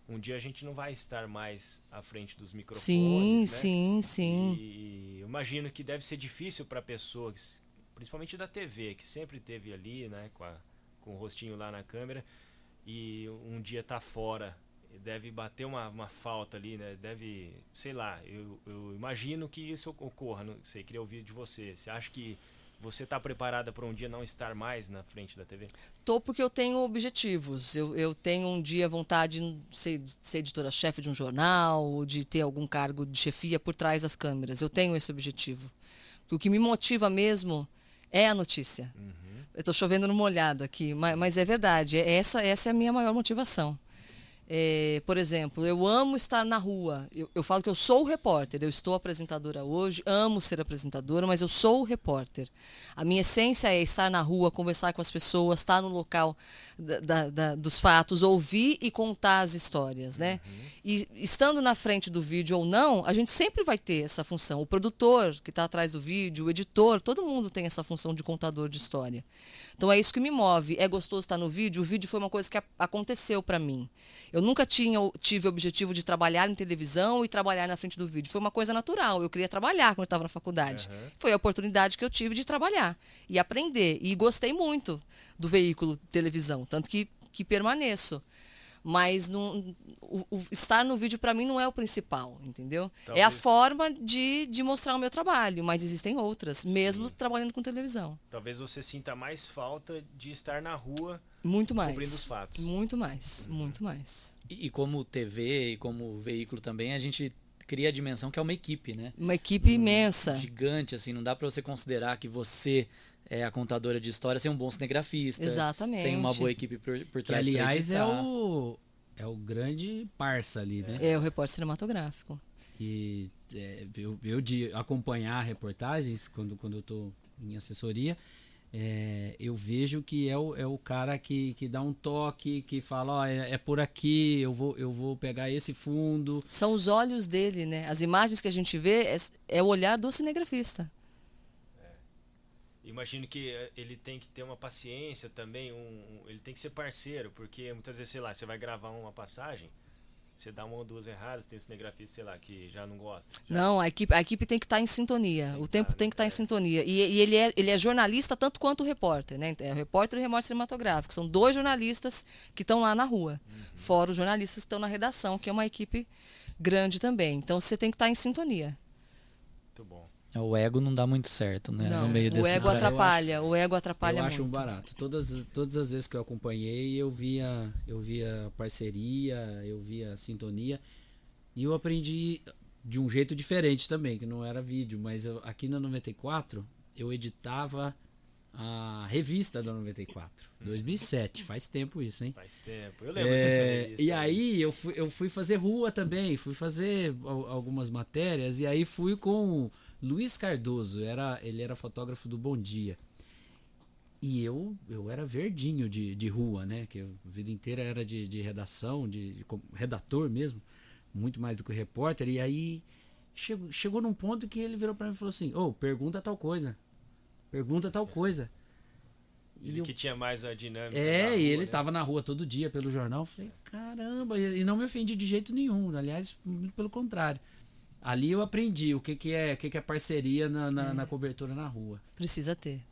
um dia a gente não vai estar mais à frente dos microfones, Sim, né? sim. E eu imagino que deve ser difícil para pessoas, principalmente da TV, que sempre teve ali, né, com o rostinho lá na câmera, e um dia tá fora, deve bater uma falta ali, né? Deve, sei lá, eu imagino que isso ocorra, não sei, queria ouvir de você. Você acha que você está preparada para um dia não estar mais na frente da TV? Tô, porque eu tenho objetivos. Eu tenho um dia vontade de ser editora-chefe de um jornal, ou de ter algum cargo de chefia por trás das câmeras. Eu tenho esse objetivo. O que me motiva mesmo é a notícia. Eu estou chovendo no molhado aqui, mas é verdade. Essa é a minha maior motivação. Por exemplo, eu amo estar na rua. Eu falo que eu sou repórter. Eu estou apresentadora hoje, amo ser apresentadora, mas eu sou repórter. A minha essência é estar na rua, conversar com as pessoas, estar no local dos fatos, ouvir e contar as histórias, né? E estando na frente do vídeo ou não, a gente sempre vai ter essa função. O produtor que está atrás do vídeo, o editor, todo mundo tem essa função de contador de história. Então é isso que me move. É gostoso estar no vídeo. O vídeo foi uma coisa que aconteceu para mim. Eu nunca tive o objetivo de trabalhar em televisão e trabalhar na frente do vídeo. Foi uma coisa natural. Eu queria trabalhar quando eu estava na faculdade. Foi a oportunidade que eu tive de trabalhar e aprender. E gostei muito do veículo televisão, tanto que permaneço. Mas o estar no vídeo para mim não é o principal, entendeu? Talvez. É a forma de mostrar o meu trabalho, mas existem outras, mesmo Sim. trabalhando com televisão. Talvez você sinta mais falta de estar na rua Muito mais. cobrindo os fatos. Muito mais, muito mais. E como TV e como veículo também, a gente cria a dimensão que é uma equipe, né? Uma equipe imensa. Gigante, assim, não dá pra você considerar que você é a contadora de história sem um bom cinegrafista. Exatamente. Sem uma boa equipe por Que, trás pra aliás, editar. é o grande parça ali, né? É o repórter cinematográfico. Que eu de acompanhar reportagens quando eu estou em assessoria, eu vejo que é o cara que dá um toque, que fala, ó, é por aqui, eu vou pegar esse fundo. São os olhos dele, né? As imagens que a gente vê é o olhar do cinegrafista. Imagino que ele tem que ter uma paciência também, ele tem que ser parceiro, porque muitas vezes, sei lá, você vai gravar uma passagem, você dá uma ou duas erradas, tem um cinegrafista, sei lá, que já não gosta. Não, a equipe tem que estar em sintonia. O tempo tem que estar em sintonia. E ele é jornalista tanto quanto o repórter, né? É o repórter e o repórter cinematográfico. São 2 jornalistas que estão lá na rua. Fora os jornalistas que estão na redação, que é uma equipe grande também. Então você tem que estar em sintonia. Muito bom. O ego não dá muito certo, né? Não, no meio o desse ego cara. atrapalha. O ego atrapalha Eu muito. acho um barato. Todas as vezes que eu acompanhei, eu via parceria, eu via sintonia. E eu aprendi de um jeito diferente também, que não era vídeo, mas aqui na 94 eu editava a revista da 94, 2007, faz tempo isso, hein? Faz tempo. Eu lembro dessa revista. E aí eu fui fazer rua também, fui fazer algumas matérias, e aí fui com Luiz Cardoso, ele era fotógrafo do Bom Dia. E eu era verdinho de rua, né? Que a vida inteira era de redação, de redator mesmo, muito mais do que repórter. E aí chegou num ponto que ele virou pra mim e falou assim: pergunta tal coisa. Pergunta tal coisa. Ele que tinha mais a dinâmica. E ele tava na rua todo dia pelo jornal. Eu falei, caramba, e não me ofendi de jeito nenhum. Aliás, muito pelo contrário. Ali eu aprendi o que é parceria na cobertura na rua. Precisa ter.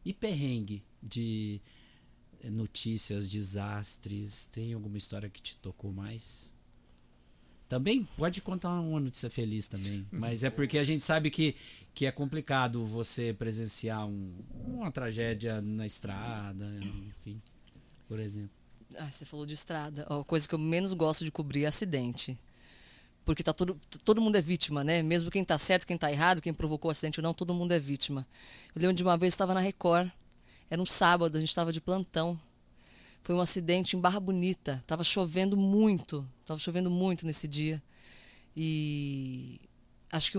E perrengue de notícias, desastres? Tem alguma história que te tocou mais? Também pode contar uma notícia feliz também. Mas é porque a gente sabe que é complicado você presenciar uma tragédia na estrada, enfim, por exemplo. Você falou de estrada. A coisa que eu menos gosto de cobrir é acidente. Porque todo mundo é vítima, né? Mesmo quem tá certo, quem tá errado, quem provocou o acidente ou não, todo mundo é vítima. Eu lembro de uma vez, estava na Record, era um sábado, a gente estava de plantão. Foi um acidente em Barra Bonita, estava chovendo muito nesse dia. E acho que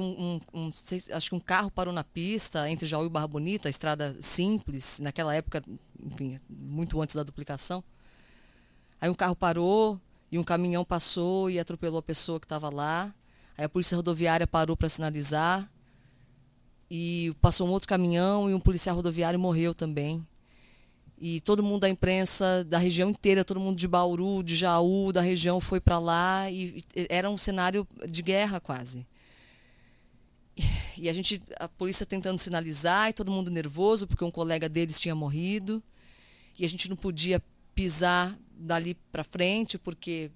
acho que um carro parou na pista entre Jaú e Barra Bonita, a estrada simples, naquela época, enfim, muito antes da duplicação. Aí um carro parou e um caminhão passou e atropelou a pessoa que estava lá. Aí a polícia rodoviária parou para sinalizar e passou um outro caminhão e um policial rodoviário morreu também. E todo mundo da imprensa da região inteira, todo mundo de Bauru, de Jaú, da região foi para lá e era um cenário de guerra quase. E a polícia tentando sinalizar e todo mundo nervoso porque um colega deles tinha morrido e a gente não podia pisar dali para frente porque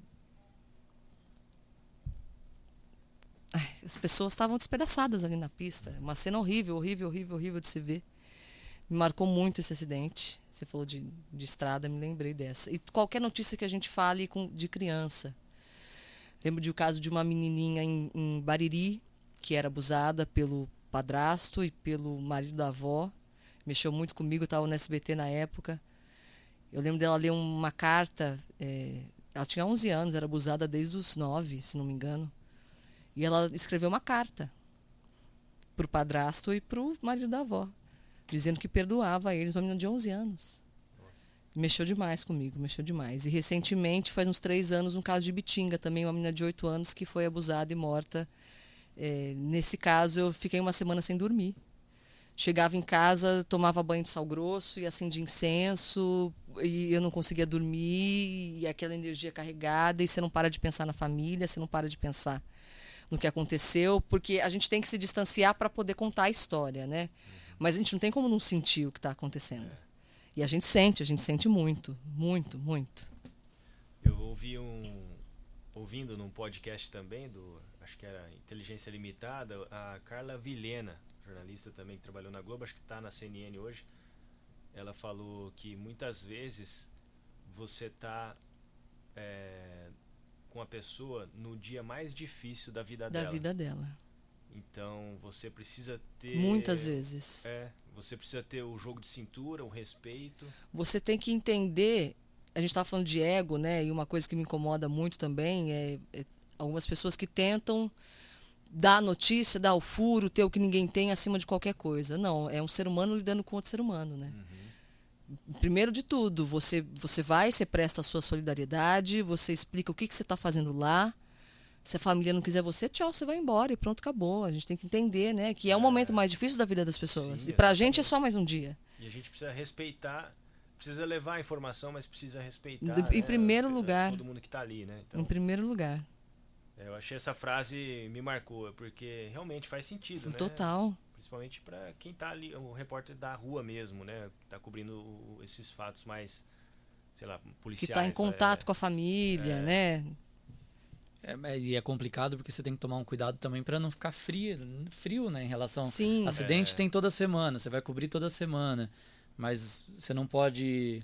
as pessoas estavam despedaçadas ali na pista. Uma cena horrível de se ver. Me marcou muito esse acidente. Você falou de estrada, me lembrei dessa. E qualquer notícia que a gente fale de criança. Lembro do caso de uma menininha em Bariri, que era abusada pelo padrasto e pelo marido da avó. Mexeu muito comigo, estava no SBT na época. Eu lembro dela ler uma carta. Ela tinha 11 anos, era abusada desde os 9, se não me engano. E ela escreveu uma carta para o padrasto e para o marido da avó, dizendo que perdoava eles, uma menina de 11 anos. Mexeu demais comigo, mexeu demais. E recentemente, faz uns 3 anos, um caso de Bitinga, também uma menina de 8 anos que foi abusada e morta. Nesse caso, eu fiquei uma semana sem dormir. Chegava em casa, tomava banho de sal grosso e acendia incenso, e eu não conseguia dormir, e aquela energia carregada, e você não para de pensar na família, você não para de pensar no que aconteceu, porque a gente tem que se distanciar para poder contar a história, né? Mas a gente não tem como não sentir o que está acontecendo. E a gente sente muito, muito, muito. Eu ouvindo num podcast também, acho que era Inteligência Limitada, a Carla Vilhena, jornalista também que trabalhou na Globo, acho que está na CNN hoje. Ela falou que muitas vezes você está com a pessoa no dia mais difícil da vida dela. Então você precisa ter... Muitas vezes. Você precisa ter o jogo de cintura, o respeito. Você tem que entender... A gente estava falando de ego, né? E uma coisa que me incomoda muito também é algumas pessoas que tentam dar a notícia, dar o furo, ter o que ninguém tem acima de qualquer coisa. Não, é um ser humano lidando com outro ser humano, né? Primeiro de tudo, você vai, você presta a sua solidariedade, você explica o que você está fazendo lá. Se a família não quiser você, tchau, você vai embora e pronto, acabou. A gente tem que entender, né, que é o momento mais difícil da vida das pessoas. Sim, e pra gente é só mais um dia. E a gente precisa respeitar precisa levar a informação, mas precisa respeitar, Em primeiro lugar. todo mundo que está ali, né? Então, Em primeiro lugar. eu achei essa frase me marcou, porque realmente faz sentido, né? Total. Principalmente para quem está ali, o repórter da rua mesmo, né? Que está cobrindo esses fatos mais, sei lá, Que policiais. está em contato com a família, né? E é complicado porque você tem que tomar um cuidado também para não ficar frio, né? Em relação Sim. acidente tem toda semana, você vai cobrir toda semana, mas você não pode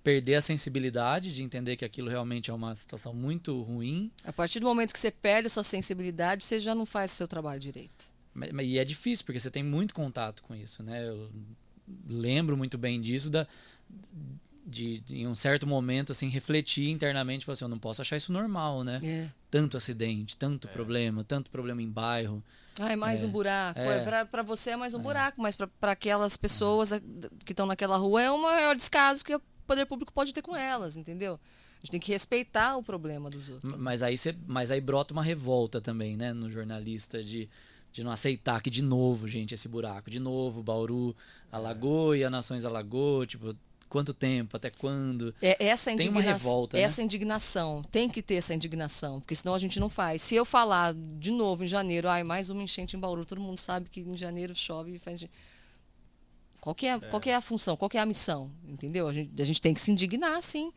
perder a sensibilidade de entender que aquilo realmente é uma situação muito ruim. A partir do momento que você perde essa sensibilidade, você já não faz o seu trabalho direito. E é difícil porque você tem muito contato com isso, né? Eu lembro muito bem disso de em um certo momento assim refletir internamente, falar assim, eu não posso achar isso normal, né? Tanto acidente, tanto problema em bairro. É mais um buraco. Para você é mais um buraco, mas para aquelas pessoas que estão naquela rua é o maior descaso que o poder público pode ter com elas, entendeu? A gente tem que respeitar o problema dos outros. Mas aí brota uma revolta também, né, no jornalista de não aceitar que de novo, gente, esse buraco, de novo, Bauru alagou e a Nações alagou, tipo, quanto tempo, até quando? Tem uma revolta, essa indignação, tem que ter essa indignação, porque senão a gente não faz. Se eu falar de novo em janeiro, mais uma enchente em Bauru, todo mundo sabe que em janeiro chove e faz... Qual que é a função, qual que é a missão, entendeu? A gente tem que se indignar, sim.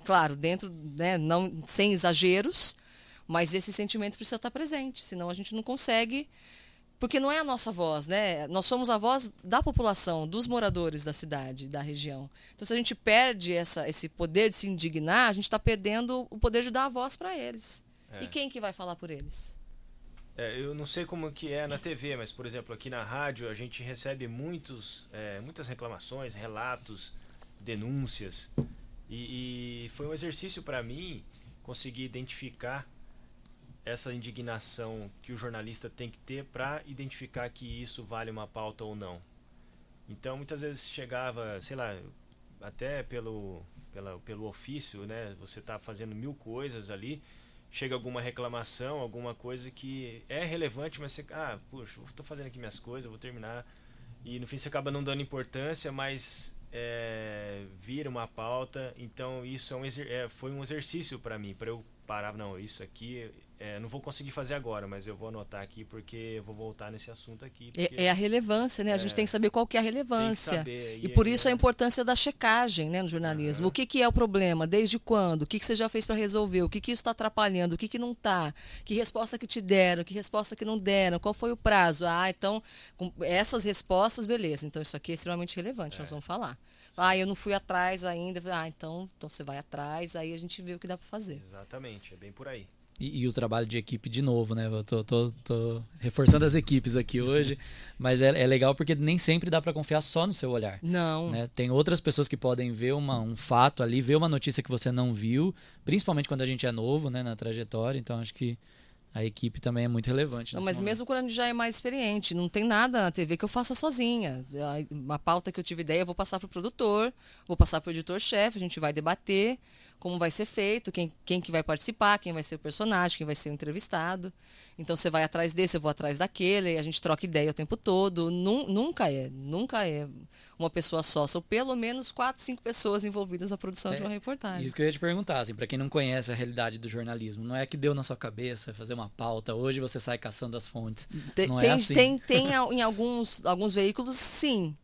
Claro, dentro, né, não, sem exageros, mas esse sentimento precisa estar presente, senão a gente não consegue... Porque não é a nossa voz, né? Nós somos a voz da população, dos moradores da cidade, da região. Então, se a gente perde esse poder de se indignar, a gente está perdendo o poder de dar a voz para eles. E quem que vai falar por eles? Eu não sei como que é na TV, mas, por exemplo, aqui na rádio a gente recebe muitas reclamações, relatos, denúncias. E foi um exercício para mim conseguir identificar essa indignação que o jornalista tem que ter para identificar que isso vale uma pauta ou não. Então, muitas vezes chegava, sei lá, até pelo ofício, né? Você está fazendo 1000 coisas ali, chega alguma reclamação, alguma coisa que é relevante, mas você, puxa, estou fazendo aqui minhas coisas, vou terminar. E no fim você acaba não dando importância, mas vira uma pauta. Então, isso foi um exercício para mim, para eu parar, não, isso aqui... não vou conseguir fazer agora, mas eu vou anotar aqui porque eu vou voltar nesse assunto aqui. É a relevância, né? A gente tem que saber qual que é a relevância. Tem que saber, e por isso a importância da checagem, né, no jornalismo. O que é o problema? Desde quando? O que você já fez para resolver? O que isso está atrapalhando? O que não está? Que resposta que te deram? Que resposta que não deram? Qual foi o prazo? Então, com essas respostas, beleza. Então, isso aqui é extremamente relevante, nós vamos falar. Eu não fui atrás ainda. Então você vai atrás, aí a gente vê o que dá para fazer. Exatamente, é bem por aí. E o trabalho de equipe de novo, né? Eu tô reforçando as equipes aqui hoje, mas é legal porque nem sempre dá para confiar só no seu olhar. Não. Né? Tem outras pessoas que podem ver um fato ali, ver uma notícia que você não viu, principalmente quando a gente é novo, né, na trajetória. Então acho que a equipe também é muito relevante. Não, mas mesmo quando a gente já é mais experiente, não tem nada na TV que eu faça sozinha. Uma pauta que eu tive ideia, eu vou passar para o produtor, vou passar para o editor-chefe, a gente vai debater como vai ser feito, quem que vai participar, quem vai ser o personagem, quem vai ser o entrevistado. Então você vai atrás desse, eu vou atrás daquele, e a gente troca ideia o tempo todo. Nunca é uma pessoa só. São pelo menos 4, 5 pessoas envolvidas na produção de uma reportagem. Isso que eu ia te perguntar, assim, para quem não conhece a realidade do jornalismo, não é que deu na sua cabeça fazer uma pauta, hoje você sai caçando as fontes. Não é assim. Tem em alguns veículos, sim.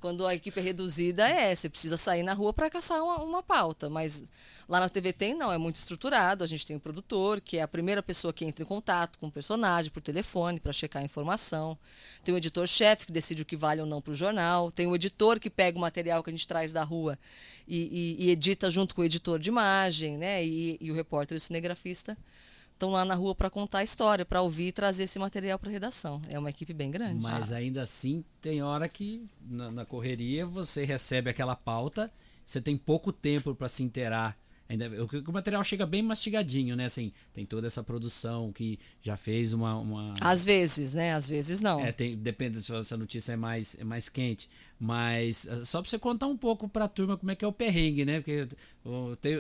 Quando a equipe é reduzida, você precisa sair na rua para caçar uma pauta. Mas lá na TV é muito estruturado. A gente tem o produtor, que é a primeira pessoa que entra em contato com o personagem por telefone para checar a informação. Tem o editor-chefe, que decide o que vale ou não para o jornal. Tem o editor, que pega o material que a gente traz da rua e edita junto com o editor de imagem, né? E o repórter e o cinegrafista estão lá na rua para contar a história, para ouvir e trazer esse material para a redação. É uma equipe bem grande. Mas ainda assim, tem hora que na correria você recebe aquela pauta, você tem pouco tempo para se inteirar. O material chega bem mastigadinho, né? Assim, tem toda essa produção que já fez uma... Às vezes, né? Às vezes não. Depende se a notícia é mais quente. Mas só para você contar um pouco para a turma como é que é o perrengue, né? Porque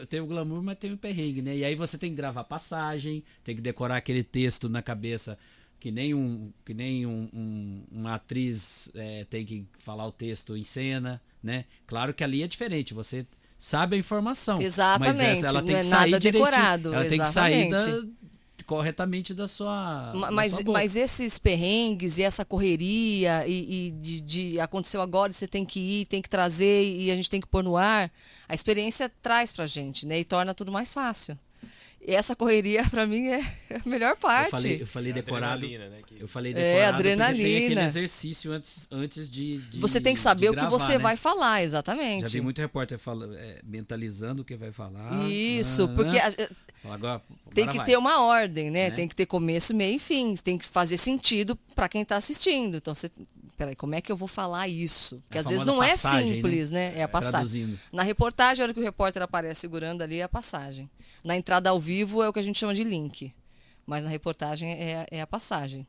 tem o glamour, mas tem o perrengue, né? E aí você tem que gravar passagem, tem que decorar aquele texto na cabeça uma atriz tem que falar o texto em cena, né? Claro que ali é diferente, você sabe a informação. Exatamente, mas ela tem não é que sair nada decorado. Ela tem que sair Exatamente. corretamente da sua boca. Mas esses perrengues e essa correria de aconteceu agora, você tem que ir, tem que trazer e a gente tem que pôr no ar, a experiência traz pra gente, né? E torna tudo mais fácil. E essa correria, pra mim, é a melhor parte. Eu falei decorado. Adrenalina, né, que- Eu falei decorado porque tem adrenalina. aquele exercício antes de Você tem que saber de o que gravar, você né? vai falar, Já exatamente. vi muito repórter mentalizando o que vai falar. Isso, porque Fala, agora tem que vai. ter uma ordem, né? Né? Tem que ter começo, meio e fim. Tem que fazer sentido para quem está assistindo. Então, peraí, como é que eu vou falar isso? Porque A às vezes famosa não é passagem, simples, né? É a passagem. Traduzindo. Na reportagem, a hora que o repórter aparece segurando ali, é a passagem. Na entrada ao vivo é o que a gente chama de link. Mas na reportagem é a passagem.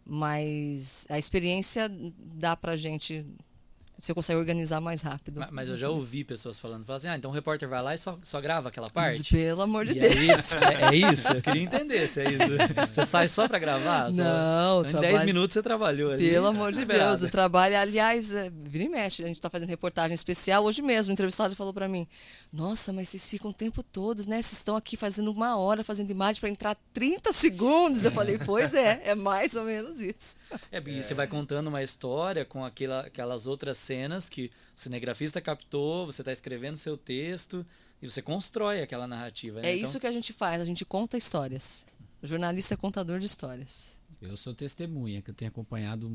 Mas a experiência dá pra gente... Você consegue organizar mais rápido. Mas eu já ouvi pessoas falando assim, então o repórter vai lá e só grava aquela parte? Pelo amor de E Deus. aí, é isso? Eu queria entender se é isso. Você sai só pra gravar? Não, então, em 10 minutos você trabalhou ali. Pelo amor de Liberado. Deus, o trabalho, aliás, vira e mexe, a gente tá fazendo reportagem especial, hoje mesmo, o entrevistado falou pra mim, nossa, mas vocês ficam o tempo todo, né, vocês estão aqui fazendo 1 hora, fazendo imagem pra entrar 30 segundos, eu falei, pois é mais ou menos isso. E você vai contando uma história com aquelas outras cenas que o cinegrafista captou, você está escrevendo seu texto e você constrói aquela narrativa. Né? É isso que a gente faz, a gente conta histórias. O jornalista é contador de histórias. Eu sou testemunha, que eu tenho acompanhado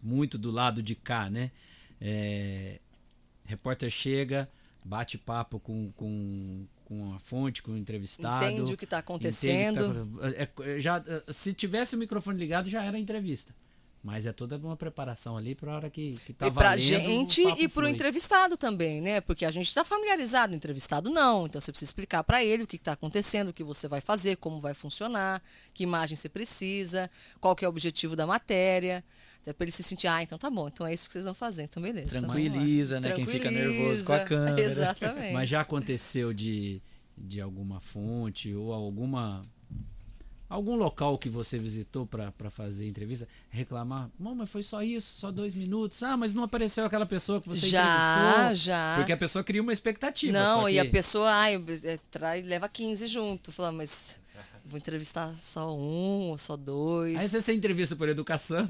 muito do lado de cá, né? Repórter chega, bate papo com a fonte, com o entrevistado. Entende o que está acontecendo. Se tivesse o microfone ligado, já era entrevista. Mas é toda uma preparação ali para a hora que tá valendo. E pra gente o papo e pro flui. entrevistado também, né? Porque a gente está familiarizado, o entrevistado não. Então você precisa explicar para ele o que está acontecendo, o que você vai fazer, como vai funcionar, que imagem você precisa, qual que é o objetivo da matéria. Até para ele se sentir, então tá bom, então é isso que vocês vão fazer, então beleza. então vamos lá. Tranquiliza, né? Quem fica nervoso com a câmera. Exatamente. Mas já aconteceu de alguma fonte ou algum local que você visitou para fazer entrevista reclamar, não, mas foi só isso, só 2 minutos, mas não apareceu aquela pessoa que você entrevistou? Já. Porque a pessoa cria uma expectativa. Não, só que... e a pessoa leva 15 junto, fala, mas vou entrevistar só 1 ou só 2. Aí você entrevista por educação.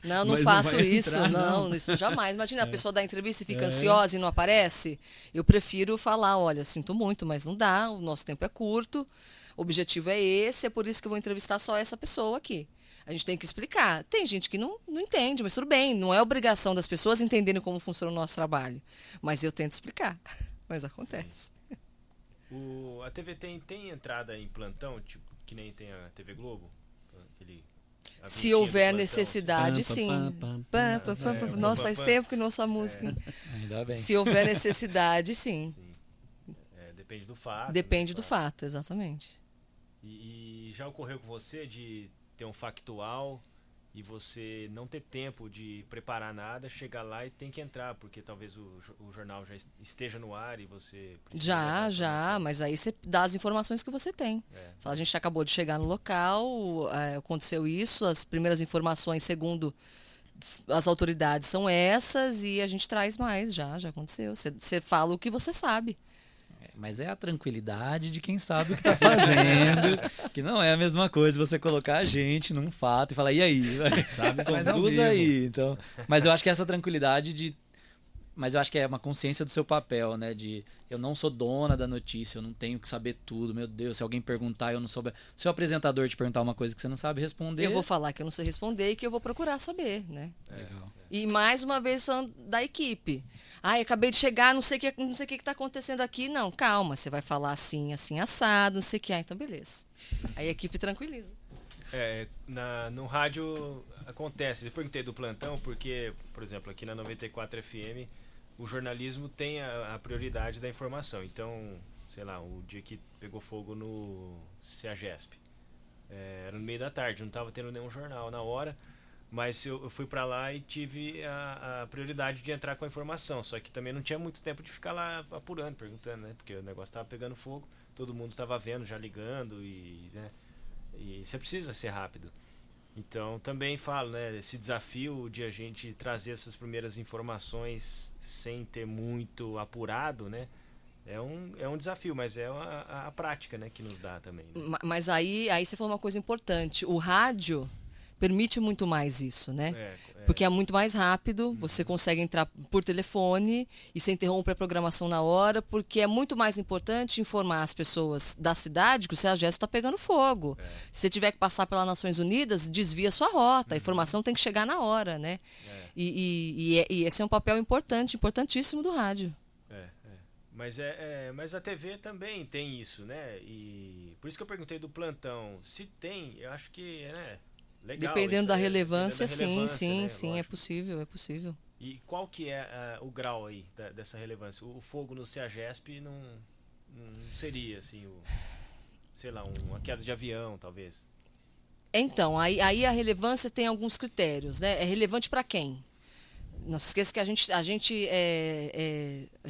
Não mas faço vai isso, entrar, não, isso jamais. Imagina, a pessoa dá entrevista e fica ansiosa e não aparece. Eu prefiro falar, olha, sinto muito, mas não dá, o nosso tempo é curto, o objetivo é esse, é por isso que eu vou entrevistar só essa pessoa aqui. A gente tem que explicar. Tem gente que não entende, mas tudo bem, não é obrigação das pessoas entenderem como funciona o nosso trabalho. Mas eu tento explicar, mas acontece. A TV tem entrada em plantão, tipo, que nem tem a TV Globo? A Se vinhetinha do houver plantão, necessidade, Pam, sim. pam, pam, pam. Nossa, faz Pam, tempo que não ouço a música. Ainda bem. Se houver necessidade, sim. Sim. Depende do fato. Depende né, do claro. fato, exatamente. E já ocorreu com você de ter um factual e você não ter tempo de preparar nada, chegar lá e tem que entrar, porque talvez o jornal já esteja no ar e você precisa levar a Já, informação. mas aí você dá as informações que você tem. Fala, a gente acabou de chegar no local, aconteceu isso, as primeiras informações, segundo as autoridades, são essas e a gente traz mais, já aconteceu. Você fala o que você sabe. Mas é a tranquilidade de quem sabe o que está fazendo, que não é a mesma coisa você colocar a gente num fato e falar, e aí? Sabe, faz ao Conduz vivo. aí. Então, mas eu acho que essa tranquilidade mas eu acho que é uma consciência do seu papel, né? De eu não sou dona da notícia, eu não tenho que saber tudo. Meu Deus, se alguém perguntar, eu não souber. Se o apresentador te perguntar uma coisa que você não sabe responder. Eu vou falar que eu não sei responder e que eu vou procurar saber, né? Legal. E mais uma vez falando da equipe. Acabei de chegar, não sei o que está acontecendo aqui. Não, calma, você vai falar assim, assim, assado, não sei o que. Então, beleza. Aí a equipe tranquiliza. No rádio acontece. Eu perguntei do plantão porque, por exemplo, aqui na 94 FM, o jornalismo tem a prioridade da informação. Então, sei lá, o dia que pegou fogo no CEAGESP, era no meio da tarde, não estava tendo nenhum jornal na hora. Mas eu fui para lá e tive a prioridade de entrar com a informação. Só que também não tinha muito tempo de ficar lá apurando, perguntando, né? Porque o negócio estava pegando fogo, todo mundo estava vendo, já ligando, né? E você precisa ser rápido. Então, também falo, né, esse desafio de a gente trazer essas primeiras informações sem ter muito apurado, né, é um desafio, mas é a prática, né, que nos dá também. Né? Mas aí você falou uma coisa importante. O rádio permite muito mais isso, né? Porque é muito mais rápido, você consegue entrar por telefone e você interrompe a programação na hora, porque é muito mais importante informar as pessoas da cidade que o CEAGESP está pegando fogo. Se você tiver que passar pelas Nações Unidas, desvia sua rota, a informação tem que chegar na hora, né? E esse é um papel importante, importantíssimo do rádio. Mas a TV também tem isso, né? E por isso que eu perguntei do plantão. Se tem, eu acho que legal. Dependendo da relevância, né? sim, é possível. E qual que é o grau aí dessa relevância? O fogo no CEAGESP não seria assim, sei lá, uma queda de avião, talvez. Então, aí a relevância tem alguns critérios, né? É relevante para quem? Não se esqueça que a gente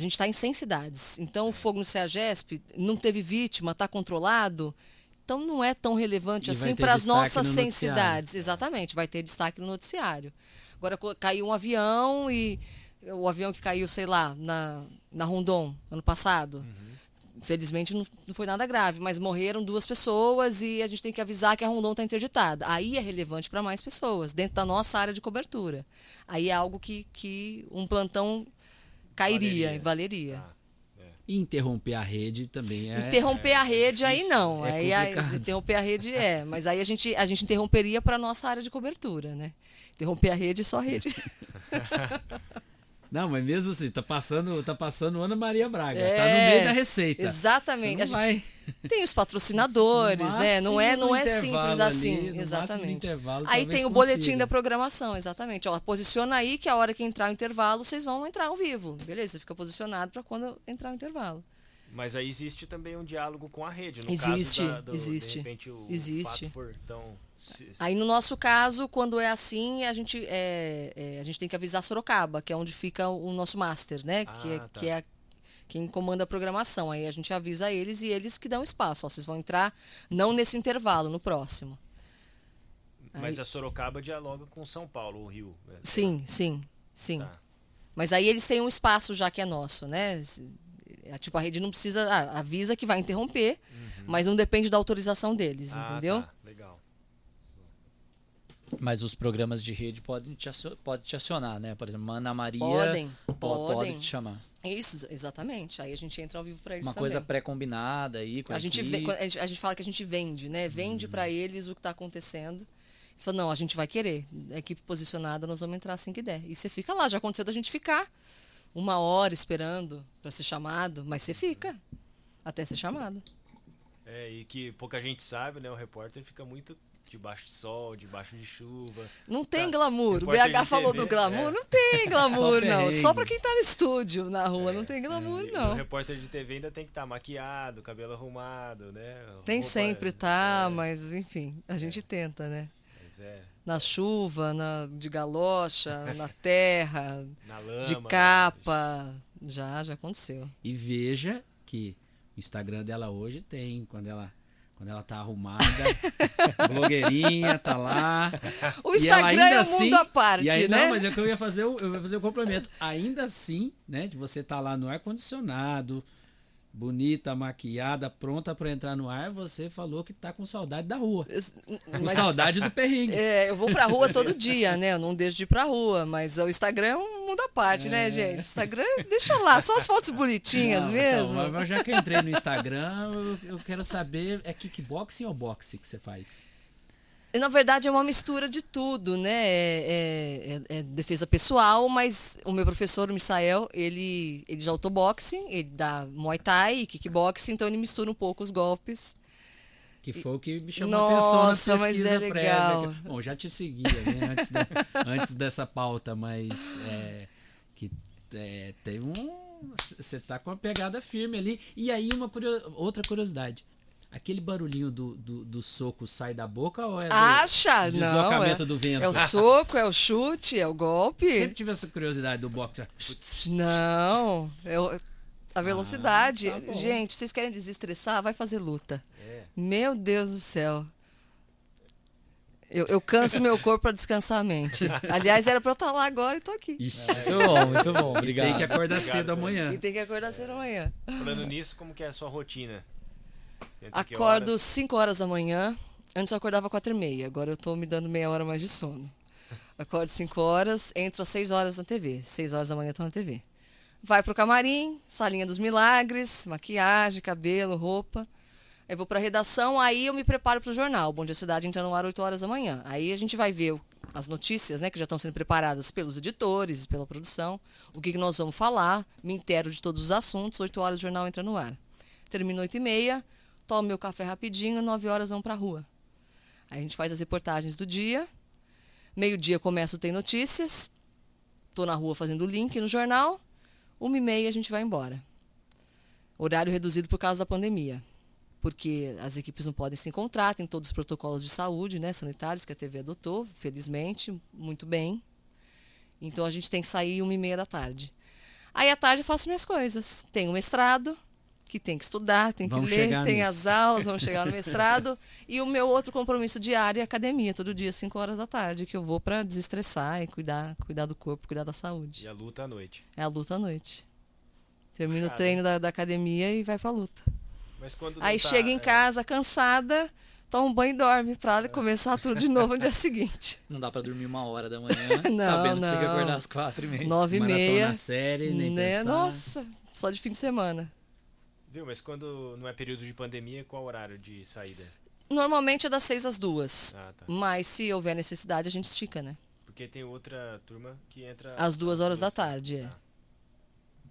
está em 100 cidades. Então, o fogo no CEAGESP não teve vítima, está controlado. Então, não é tão relevante assim para as nossas 100 cidades. Exatamente, vai ter destaque no noticiário. Agora, caiu um avião e o avião que caiu, sei lá, na Rondon, ano passado. Infelizmente, não foi nada grave, mas morreram 2 pessoas e a gente tem que avisar que a Rondon está interditada. Aí é relevante para mais pessoas, dentro da nossa área de cobertura. Aí é algo que um plantão valeria. E interromper a rede também Interromper a rede aí não. Interromper a rede mas aí a gente interromperia para a nossa área de cobertura, né? Interromper a rede, só a rede. Não, mas mesmo assim, tá passando Ana Maria Braga, tá no meio da receita. Exatamente. Tem os patrocinadores, né? Não é simples assim. Exatamente. Aí tem o boletim da programação, exatamente. Ó, posiciona aí que a hora que entrar o intervalo, vocês vão entrar ao vivo. Beleza, você fica posicionado para quando entrar o intervalo. Mas aí existe também um diálogo com a rede, no existe. De repente o fato for tão... Aí no nosso caso, quando é assim, a gente tem que avisar Sorocaba, que é onde fica o nosso master, né? Que é quem comanda a programação. Aí a gente avisa eles e eles que dão espaço. Ó, vocês vão entrar não nesse intervalo, no próximo. Mas a Sorocaba dialoga com São Paulo, o Rio. Sim. Tá. Mas aí eles têm um espaço já que é nosso, né? Tipo, a rede não precisa... avisa que vai interromper, mas não depende da autorização deles, entendeu? Tá. Legal. Mas os programas de rede podem te acionar, né? Por exemplo, Ana Maria pode te chamar. Isso, exatamente. Aí a gente entra ao vivo para eles Uma também. coisa pré-combinada aí com a gente fala que a gente vende, né? Vende para eles o que está acontecendo. Eles falam, não, a gente vai querer. A equipe posicionada, nós vamos entrar assim que der. E você fica lá. Já aconteceu da gente ficar 1 hora esperando para ser chamado, mas você fica até ser chamado. E que pouca gente sabe, né? O repórter fica muito debaixo de sol, debaixo de chuva. Não tem glamour. O BH falou do glamour. Não tem glamour, não. Só pra quem tá no estúdio, na rua, não tem glamour, não. O repórter de TV ainda tem que estar maquiado, cabelo arrumado, né? Tem sempre, mas enfim, a gente tenta, né? Na chuva, de galocha, na terra, na lama, de capa. Já aconteceu. E veja que o Instagram dela hoje tem, quando ela tá arrumada, blogueirinha, tá lá. O Instagram é um mundo à parte, aí, né? Não, mas é que eu ia fazer o complemento. Ainda assim, né, de você tá lá no ar-condicionado, bonita, maquiada, pronta para entrar no ar, você falou que tá com saudade da rua. Com saudade do perrengue. Eu vou pra rua todo dia, né? Eu não deixo de ir pra rua, mas o Instagram é um mundo à parte, né, gente? Instagram, deixa lá, só as fotos bonitinhas mesmo. Então, mas já que eu entrei no Instagram, eu quero saber, é kickboxing ou boxe que você faz? Na verdade, é uma mistura de tudo, né? É defesa pessoal, mas o meu professor, o Misael, ele já lutou boxing, ele dá Muay Thai e kickboxing, então ele mistura um pouco os golpes. Que foi o que me chamou a atenção na pesquisa mas é legal. prévia. Bom, já te seguia, né, antes dessa pauta, mas teve você tá com uma pegada firme ali. E aí, outra curiosidade. Aquele barulhinho do soco sai da boca ou é do deslocamento do vento? É o soco, é o chute, é o golpe. Sempre tive essa curiosidade do boxe. Não, a velocidade. Tá, gente, vocês querem desestressar? Vai fazer luta. Meu Deus do céu. Eu canso meu corpo para descansar a mente. Aliás, era para eu estar lá agora e tô aqui. Ixi, Muito bom. tem Obrigado. que acordar Obrigado, cedo cara. amanhã. E tem que acordar cedo amanhã. Falando nisso, como que é a sua rotina? Entre que Acordo horas? 5 horas da manhã. Antes eu acordava 4h30. Agora eu tô me dando meia hora mais de sono. Acordo 5 horas, entro às 6 horas na TV. 6 horas da manhã eu tô na TV. Vai pro camarim, salinha dos milagres, maquiagem, cabelo, roupa. Aí vou pra redação, aí eu me preparo pro jornal. O Bom Dia Cidade entra no ar 8 horas da manhã. Aí a gente vai ver as notícias, né, que já estão sendo preparadas pelos editores, pela produção. O que nós vamos falar, me intero de todos os assuntos. 8 horas o jornal entra no ar. Termino 8h30, tomo meu café rapidinho, 9 horas vamos pra rua. Aí a gente faz as reportagens do dia. Meio-dia começa o Tem Notícias. Tô na rua fazendo o link no jornal. 1h30 a gente vai embora. Horário reduzido por causa da pandemia. Porque as equipes não podem se encontrar, tem todos os protocolos de saúde, né, sanitários que a TV adotou, felizmente, muito bem. Então a gente tem que sair 1h30 da tarde. Aí à tarde eu faço minhas coisas. Tenho mestrado, que tem que estudar, tem que Vamos ler, chegar tem nisso. as aulas, vamos chegar no mestrado. E o meu outro compromisso diário é academia, todo dia, 5 horas da tarde, que eu vou para desestressar e cuidar do corpo, cuidar da saúde. E a luta à noite. É a luta à noite. Termina o Puxado, treino da academia e vai pra luta. Mas quando não Aí tá, chega em casa cansada, toma um banho e dorme pra começar tudo de novo no dia seguinte. Não dá pra dormir 1 hora da manhã, Não, sabendo que você tem que não. acordar às 4h30. 9h30. Maratona série, nem Né? pensar. Nossa, só de fim de semana. Viu? Mas quando não é período de pandemia, qual o horário de saída? Normalmente é das 6 às 2. Ah, tá. Mas se houver necessidade, a gente estica, né? Porque tem outra turma que entra... Às 2 horas da 2. tarde, é. Ah,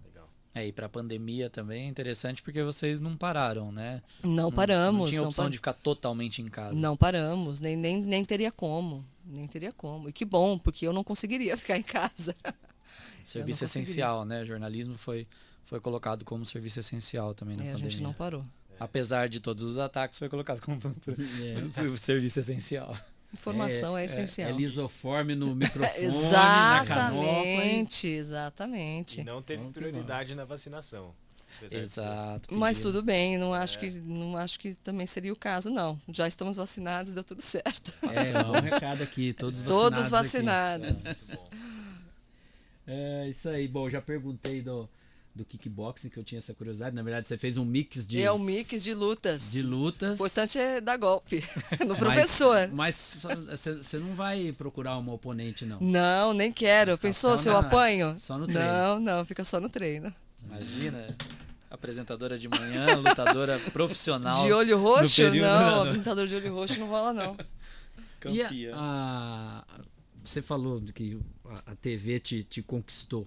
legal. E pra pandemia também é interessante porque vocês não pararam, né? Não paramos. Não tinha não opção pa- de ficar totalmente em casa. Não paramos, nem teria como. Nem teria como. E que bom, porque eu não conseguiria ficar em casa. Serviço Eu não conseguiria. essencial, né? Jornalismo foi colocado como serviço essencial também na É, a pandemia. gente não parou. Apesar de todos os ataques, foi colocado como serviço essencial. Informação é, essencial. É lisoforme no microfone, na canopla. Exatamente. E não teve Vamos que prioridade na vacinação. apesar de ser- Exato. Mas pedido. tudo bem, não acho que também seria o caso, não. Já estamos vacinados, deu tudo certo. É, um recado aqui, todos vacinados. Todos aqui. vacinados. Muito bom. É isso aí. Bom, já perguntei do kickboxing, que eu tinha essa curiosidade. Na verdade, você fez um mix de, É um mix de lutas. de lutas. O importante é dar golpe no mas- professor. Mas você não vai procurar uma oponente, não. Não, nem quero. Pensou só se eu na- apanho? só no treino. Não, fica só no treino. Imagina, apresentadora de manhã, lutadora profissional. De olho roxo? período, Não, não. apresentador de olho roxo não rola, não. E Campeã. você falou de que a TV te conquistou,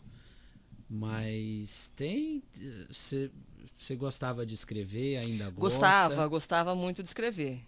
mas você gostava de escrever, ainda gosta? Gostava muito de escrever.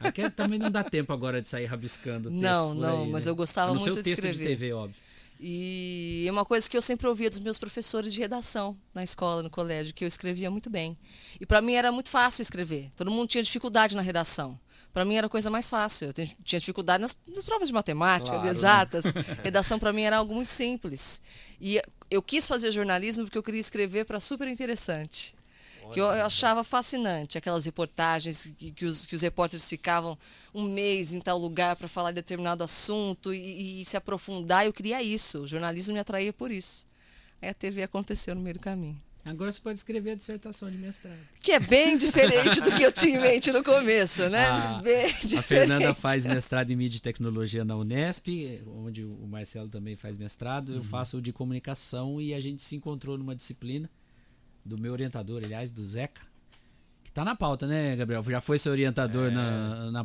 Aqui também não dá tempo agora de sair rabiscando texto Não, por não, aí, mas né? eu gostava A não ser muito o de texto escrever. de TV, óbvio. E é uma coisa que eu sempre ouvia dos meus professores de redação na escola, no colégio, que eu escrevia muito bem. E para mim era muito fácil escrever. Todo mundo tinha dificuldade na redação. Para mim era a coisa mais fácil. Eu tinha dificuldade nas provas de matemática, Claro, de né? exatas. Redação para mim era algo muito simples. E eu quis fazer jornalismo porque eu queria escrever para super interessante. Que eu achava fascinante, aquelas reportagens que os repórteres ficavam um mês em tal lugar para falar de determinado assunto e se aprofundar. Eu queria isso, o jornalismo me atraía por isso. Aí a TV aconteceu no meio do caminho. Agora você pode escrever a dissertação de mestrado. Que é bem diferente do que eu tinha em mente no começo, né? Bem diferente. A Fernanda faz mestrado em mídia e tecnologia na Unesp, onde o Marcelo também faz mestrado. Eu faço o de comunicação e a gente se encontrou numa disciplina do meu orientador, aliás, do Zeca, que tá na pauta, né, Gabriel? Já foi seu orientador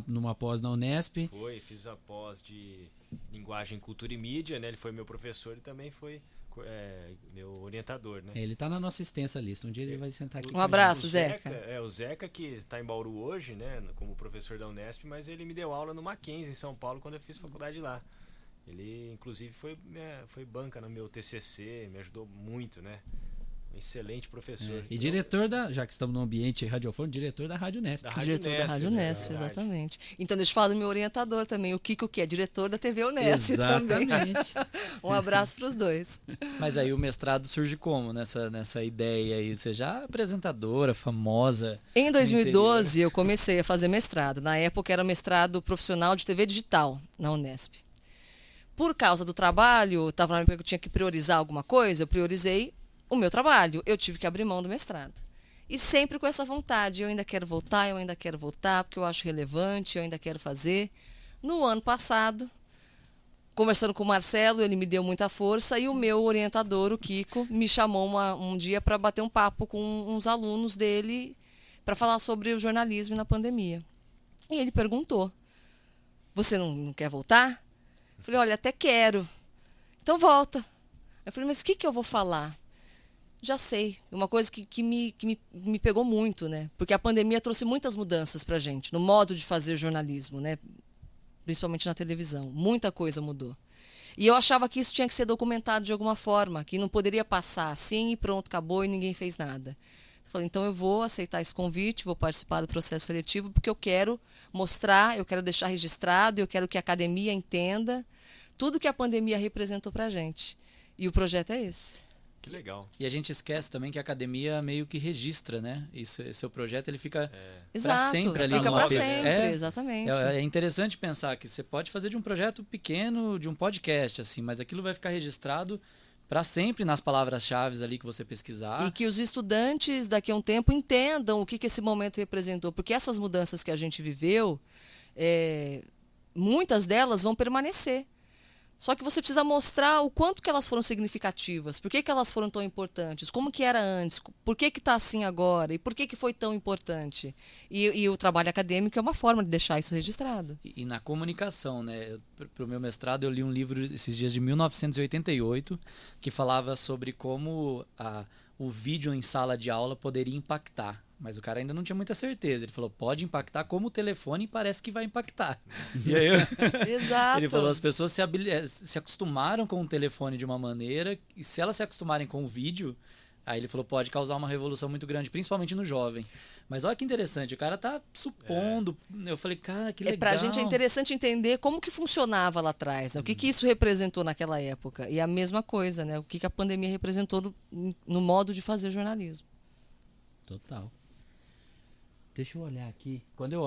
numa pós na Unesp. Fiz a pós de linguagem, cultura e mídia, né? Ele foi meu professor e também foi meu orientador, né? Ele tá na nossa extensa lista. Um dia ele vai sentar aqui. Um com a abraço, O Zeca. O Zeca, que está em Bauru hoje, né? Como professor da Unesp, mas ele me deu aula no Mackenzie, em São Paulo, quando eu fiz faculdade lá. Ele, inclusive, foi banca no meu TCC, me ajudou muito, né? Um excelente professor. E diretor já que estamos no ambiente radiofônico, diretor da Rádio Nesp. Da Rádio Diretor da Nesp, Rádio Nesp, verdade. exatamente. Então, deixa eu falar do meu orientador também, o Kiko, que é diretor da TV Unesp também. Exatamente. Um abraço para os dois. Mas aí o mestrado surge como nessa ideia aí? Você já é apresentadora, famosa. Em 2012, eu comecei a fazer mestrado. Na época, era mestrado profissional de TV digital na Unesp. Por causa do trabalho, estava na época que eu tinha que priorizar alguma coisa, eu priorizei o meu trabalho. Eu tive que abrir mão do mestrado. E sempre com essa vontade, eu ainda quero voltar, porque eu acho relevante, eu ainda quero fazer. No ano passado, conversando com o Marcelo, ele me deu muita força, e o meu orientador, o Kiko, me chamou um dia para bater um papo com uns alunos dele para falar sobre o jornalismo na pandemia. E ele perguntou: você não quer voltar? Eu falei: olha, até quero. Então volta. Eu falei: mas o que eu vou falar? Já sei. Uma coisa que me pegou muito, né? Porque a pandemia trouxe muitas mudanças pra gente, no modo de fazer jornalismo, né? Principalmente na televisão. Muita coisa mudou. E eu achava que isso tinha que ser documentado de alguma forma, que não poderia passar assim e pronto, acabou e ninguém fez nada. Eu falei: então eu vou aceitar esse convite, vou participar do processo seletivo, porque eu quero mostrar, eu quero deixar registrado, eu quero que a academia entenda tudo que a pandemia representou pra gente. E o projeto é esse. Que legal. E a gente esquece também que a academia meio que registra, né? Isso, esse seu projeto, ele fica para Exato, sempre ali fica numa para pesca. sempre, exatamente. É interessante pensar que você pode fazer de um projeto pequeno, de um podcast, assim, mas aquilo vai ficar registrado para sempre nas palavras-chave ali que você pesquisar. E que os estudantes, daqui a um tempo, entendam o que esse momento representou. Porque essas mudanças que a gente viveu, muitas delas vão permanecer. Só que você precisa mostrar o quanto que elas foram significativas, por que elas foram tão importantes, como que era antes, por que está assim agora e por que foi tão importante. E o trabalho acadêmico é uma forma de deixar isso registrado. E na comunicação, né? Para o meu mestrado, eu li um livro esses dias de 1988 que falava sobre como o vídeo em sala de aula poderia impactar. Mas o cara ainda não tinha muita certeza. Ele falou: pode impactar como o telefone parece que vai impactar. E aí Exato. ele falou: as pessoas se acostumaram com o telefone de uma maneira, e se elas se acostumarem com o vídeo, aí ele falou: pode causar uma revolução muito grande, principalmente no jovem. Mas olha que interessante, o cara tá supondo. Eu falei: cara, que legal. Pra gente é interessante entender como que funcionava lá atrás, né? O que isso representou naquela época. E a mesma coisa, né? O que a pandemia representou no modo de fazer jornalismo. Total. Deixa eu olhar aqui. Quando eu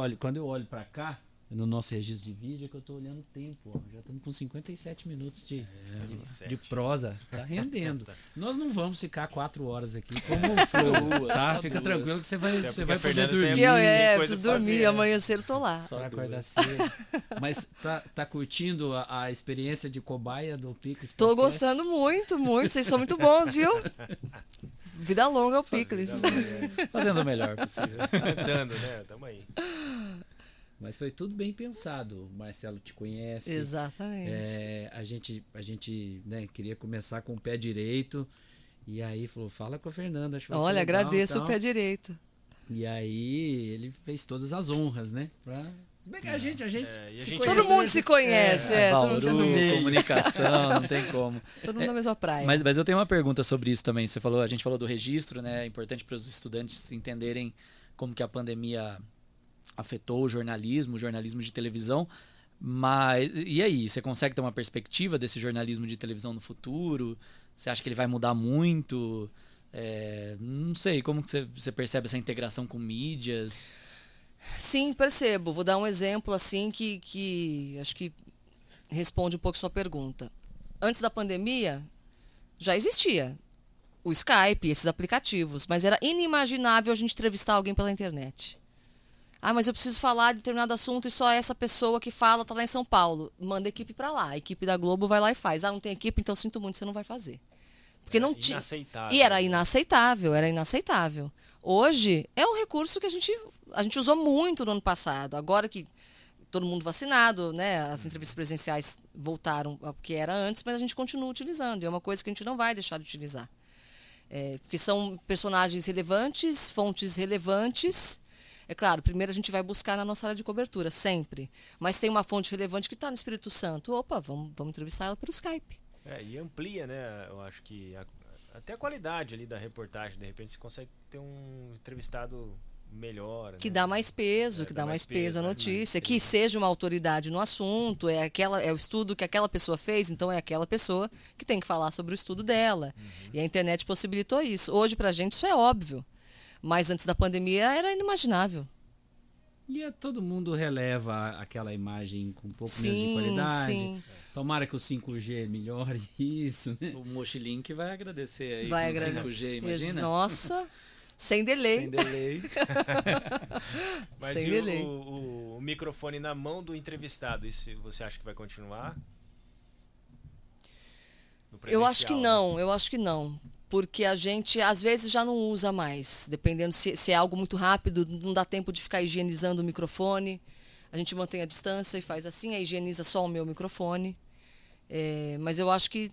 olho para cá, no nosso registro de vídeo, é que eu tô olhando o tempo. Ó. Já estamos com 57 minutos de prosa. Tá rendendo. Nós não vamos ficar 4 horas aqui como foi. Tá? Fica tranquilo que você vai poder dormir. Porque preciso dormir, amanhã cedo tô lá. Só acordar cedo. Mas tá curtindo a experiência de cobaia do Picles? Tô gostando muito, muito. Vocês são muito bons, viu? Vida longa ao Picles. Fazendo o melhor possível. Tentando, né? Tamo aí. Mas foi tudo bem pensado. O Marcelo te conhece. Exatamente. A gente né, queria começar com o pé direito. E aí falou: fala com a Fernanda. Acho que vai ser legal, agradeço então. o pé direito. E aí ele fez todas as honras, né? A gente se conhece, todo mundo se conhece. Bauru, todo mundo comunicação, não tem como. Todo mundo na mesma praia. Mas eu tenho uma pergunta sobre isso também. A gente falou do registro, né? É importante para os estudantes entenderem como que a pandemia afetou o jornalismo de televisão. Mas e aí, você consegue ter uma perspectiva desse jornalismo de televisão no futuro? Você acha que ele vai mudar muito? Não sei, como que você percebe essa integração com mídias? Sim, percebo. Vou dar um exemplo assim que acho que responde um pouco sua pergunta. Antes da pandemia, já existia o Skype, esses aplicativos, mas era inimaginável a gente entrevistar alguém pela internet. Ah, mas eu preciso falar de determinado assunto e só essa pessoa que fala está lá em São Paulo. Manda a equipe para lá. A equipe da Globo vai lá e faz. Ah, não tem equipe, então sinto muito, você não vai fazer. Porque não tinha. E era inaceitável. Hoje é um recurso que a gente usou muito no ano passado. Agora que todo mundo vacinado, né? As entrevistas presenciais voltaram ao que era antes, mas a gente continua utilizando. E é uma coisa que a gente não vai deixar de utilizar. Porque são personagens relevantes, fontes relevantes. É claro, primeiro a gente vai buscar na nossa área de cobertura, sempre. Mas tem uma fonte relevante que está no Espírito Santo. Opa, vamos entrevistar ela pelo Skype. E amplia, né? Eu acho que até a qualidade ali da reportagem. De repente você consegue ter um entrevistado melhor. Que né? dá mais peso, que dá mais peso à notícia, que seja uma autoridade no assunto, é o estudo que aquela pessoa fez, então é aquela pessoa que tem que falar sobre o estudo dela. E a internet possibilitou isso. Hoje, pra gente, isso é óbvio. Mas antes da pandemia era inimaginável. E todo mundo releva aquela imagem com um pouco menos de Sim, qualidade. sim. Tomara que o 5G melhore isso, né? O Mochilink vai agradecer aí Vai com o agradecer. 5G, imagina? Nossa, sem delay. Sem delay. Mas Sem e delay. o microfone na mão do entrevistado, isso você acha que vai continuar? No Eu acho que presencial, né? não, porque a gente às vezes já não usa mais, dependendo se é algo muito rápido, não dá tempo de ficar higienizando o microfone. A gente mantém a distância e faz assim, aí higieniza só o meu microfone. Mas eu acho que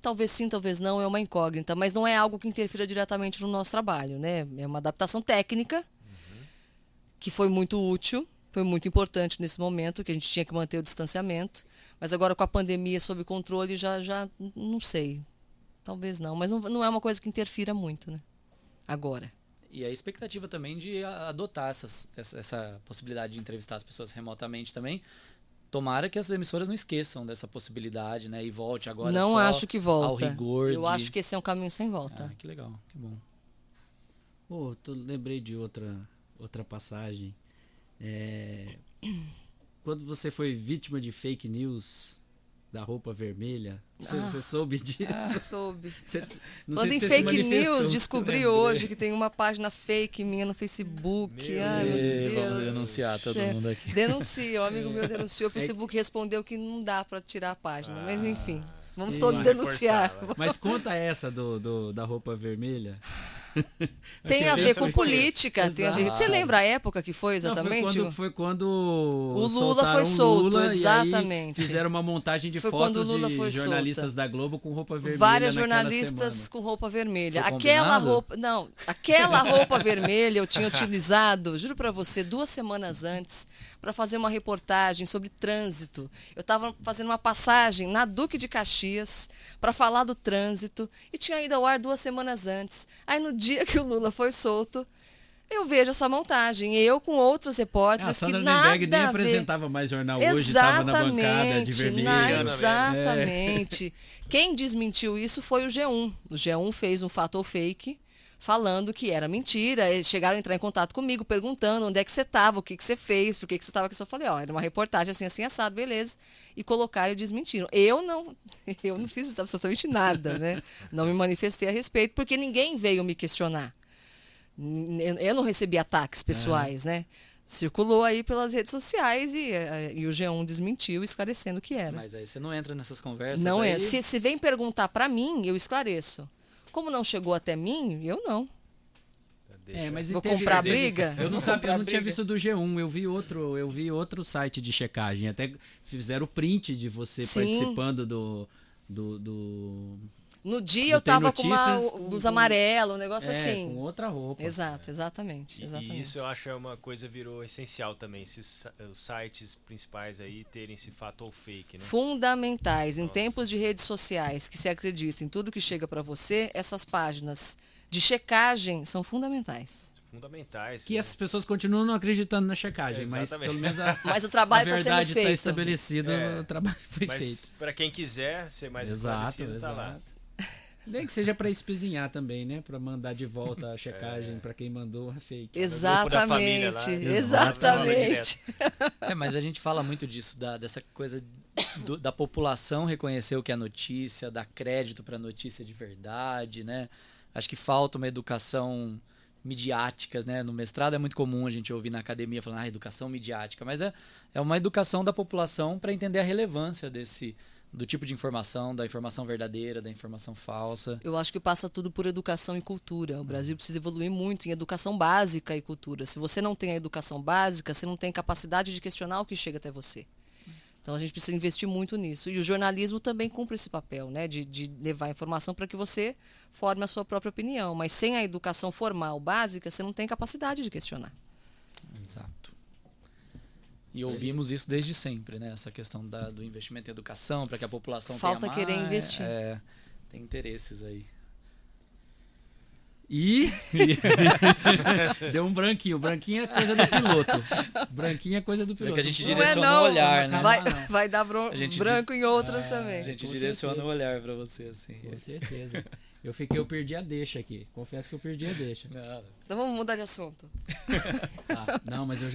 talvez sim, talvez não, é uma incógnita, mas não é algo que interfira diretamente no nosso trabalho, né? É uma adaptação técnica que foi muito útil, foi muito importante nesse momento, que a gente tinha que manter o distanciamento, mas agora com a pandemia sob controle já não sei. Talvez não, mas não é uma coisa que interfira muito, né? Agora. E a expectativa também de adotar essa possibilidade de entrevistar as pessoas remotamente também. Tomara que as emissoras não esqueçam dessa possibilidade, né? E volte agora Não só acho que volta. ao rigor Eu acho que esse é um caminho sem volta. Ah, que legal, que bom. Pô, lembrei de outra passagem. Quando você foi vítima de fake news da roupa vermelha, você soube disso? Soube. Não Falando sei em se você se fake manifestou. news, descobri Lembrei. hoje que tem uma página fake minha no Facebook. Meu Ai, meu Deus. Vamos denunciar todo Céu. mundo aqui. Denuncia, um amigo meu denunciou. O Facebook respondeu que não dá para tirar a página. Mas enfim, vamos sim. todos Vai denunciar. reforçar, vai. Mas conta essa da roupa vermelha. Tem a Esse ver eu com não política. Tem a ver... Exato. Você lembra a época que foi Não, exatamente? foi quando O Lula soltaram foi solto, Lula, exatamente. E aí fizeram uma montagem de Foi quando o fotos Lula de foi jornalistas solta. da Globo com roupa vermelha. Várias naquela jornalistas semana. com roupa vermelha. Foi Aquela combinado? roupa, não, aquela roupa vermelha eu tinha utilizado, juro pra você, 2 semanas antes, para fazer uma reportagem sobre trânsito. Eu estava fazendo uma passagem na Duque de Caxias para falar do trânsito e tinha ido ao ar 2 semanas antes. Aí no dia que o Lula foi solto, eu vejo essa montagem. Eu com outros A repórteres que Sandra nada Lemberg nem a ver. apresentava mais jornal hoje, estava na bancada de vermelho. Exatamente. Quem desmentiu isso foi o G1. O G1 fez um fato ou fake falando que era mentira. Eles chegaram a entrar em contato comigo, perguntando onde é que você estava, o que você fez, por que você estava aqui. Eu falei, era uma reportagem assim, assim, assado, beleza. E colocaram e desmentiram. Eu não fiz absolutamente nada, né? Não me manifestei a respeito, porque ninguém veio me questionar. Eu não recebi ataques pessoais, né? Circulou aí pelas redes sociais e o G1 desmentiu, esclarecendo o que era. Mas aí você não entra nessas conversas Não aí. é. Se vem perguntar para mim, eu esclareço. Como não chegou até mim, eu não. Mas Vou teve- comprar teve- briga? Eu não, Vou sabia, comprar eu não tinha briga? visto do G1, eu vi outro site de checagem. Até fizeram o print de você Sim. participando do No dia Do eu Tem tava com uma Notícias, blusa amarela, um negócio com assim. outra roupa. Exato, exatamente. E isso eu acho é uma coisa virou essencial também, os sites principais aí terem esse fato ou fake, né? Fundamentais. Em tempos de redes sociais que se acredita em tudo que chega para você, essas páginas de checagem são fundamentais. Fundamentais. Que né? essas pessoas continuam não acreditando na checagem, mas Exatamente. pelo menos Mas o trabalho a está sendo verdade está feito. estabelecido, o trabalho foi Mas feito. para quem quiser ser mais esclarecido, tá lá. Nem que seja para espizinhar também, né? Para mandar de volta a checagem para quem mandou a fake. família lá, Exatamente. Mas a gente fala muito disso, dessa coisa da população reconhecer o que é notícia, dar crédito para notícia de verdade, né? Acho que falta uma educação midiática, né? No mestrado é muito comum a gente ouvir na academia falando educação midiática, mas é uma educação da população para entender a relevância do tipo de informação, da informação verdadeira, da informação falsa. Eu acho que passa tudo por educação e cultura. O Brasil precisa evoluir muito em educação básica e cultura. Se você não tem a educação básica, você não tem capacidade de questionar o que chega até você. Então a gente precisa investir muito nisso. E o jornalismo também cumpre esse papel, né? De levar a informação para que você forme a sua própria opinião. Mas sem a educação formal básica, você não tem capacidade de questionar. Exato. E ouvimos isso desde sempre, né? Essa questão do investimento em educação, para que a população Falta tenha mais. querer investir. Tem interesses aí. E deu um branquinho. Branquinho é coisa do piloto. Branquinho é coisa do piloto. que a gente Não é direciona não. o olhar, né? Vai dar branco em outras A também. gente Com direciona certeza. o olhar pra você, assim. Com certeza. Eu perdi a deixa aqui. Confesso que eu perdi a deixa. Não, Então vamos mudar de assunto. Tá, não, mas eu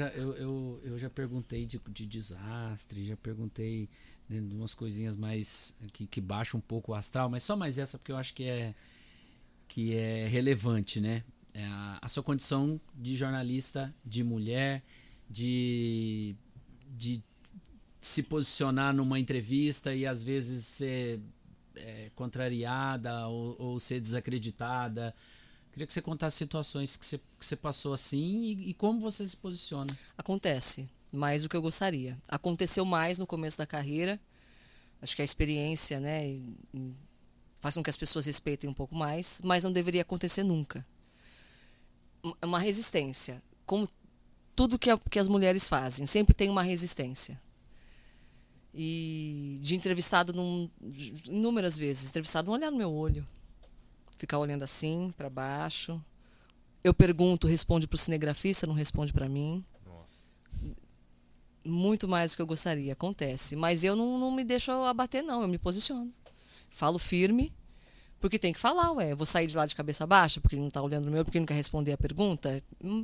já perguntei de desastre, já perguntei de umas coisinhas mais que baixam um pouco o astral, mas só mais essa porque eu acho que é relevante, né? É a sua condição de jornalista, de mulher, de se posicionar numa entrevista e às vezes ser contrariada ou ser desacreditada. Queria que você contasse situações que você passou assim e como você se posiciona. Acontece mais do que eu gostaria. Aconteceu mais no começo da carreira. Acho que a experiência, né, faz com que as pessoas respeitem um pouco mais, mas não deveria acontecer nunca. É uma resistência. Como tudo que as mulheres fazem, sempre tem uma resistência. E de entrevistado inúmeras vezes, entrevistado não olhar no meu olho, ficar olhando assim, para baixo. Eu pergunto, responde para o cinegrafista, não responde para mim. Nossa. Muito mais do que eu gostaria, acontece. Mas eu não me deixo abater, não, eu me posiciono. Falo firme, porque tem que falar, ué. Eu vou sair de lá de cabeça baixa, porque ele não está olhando no meu, porque ele não quer responder a pergunta. É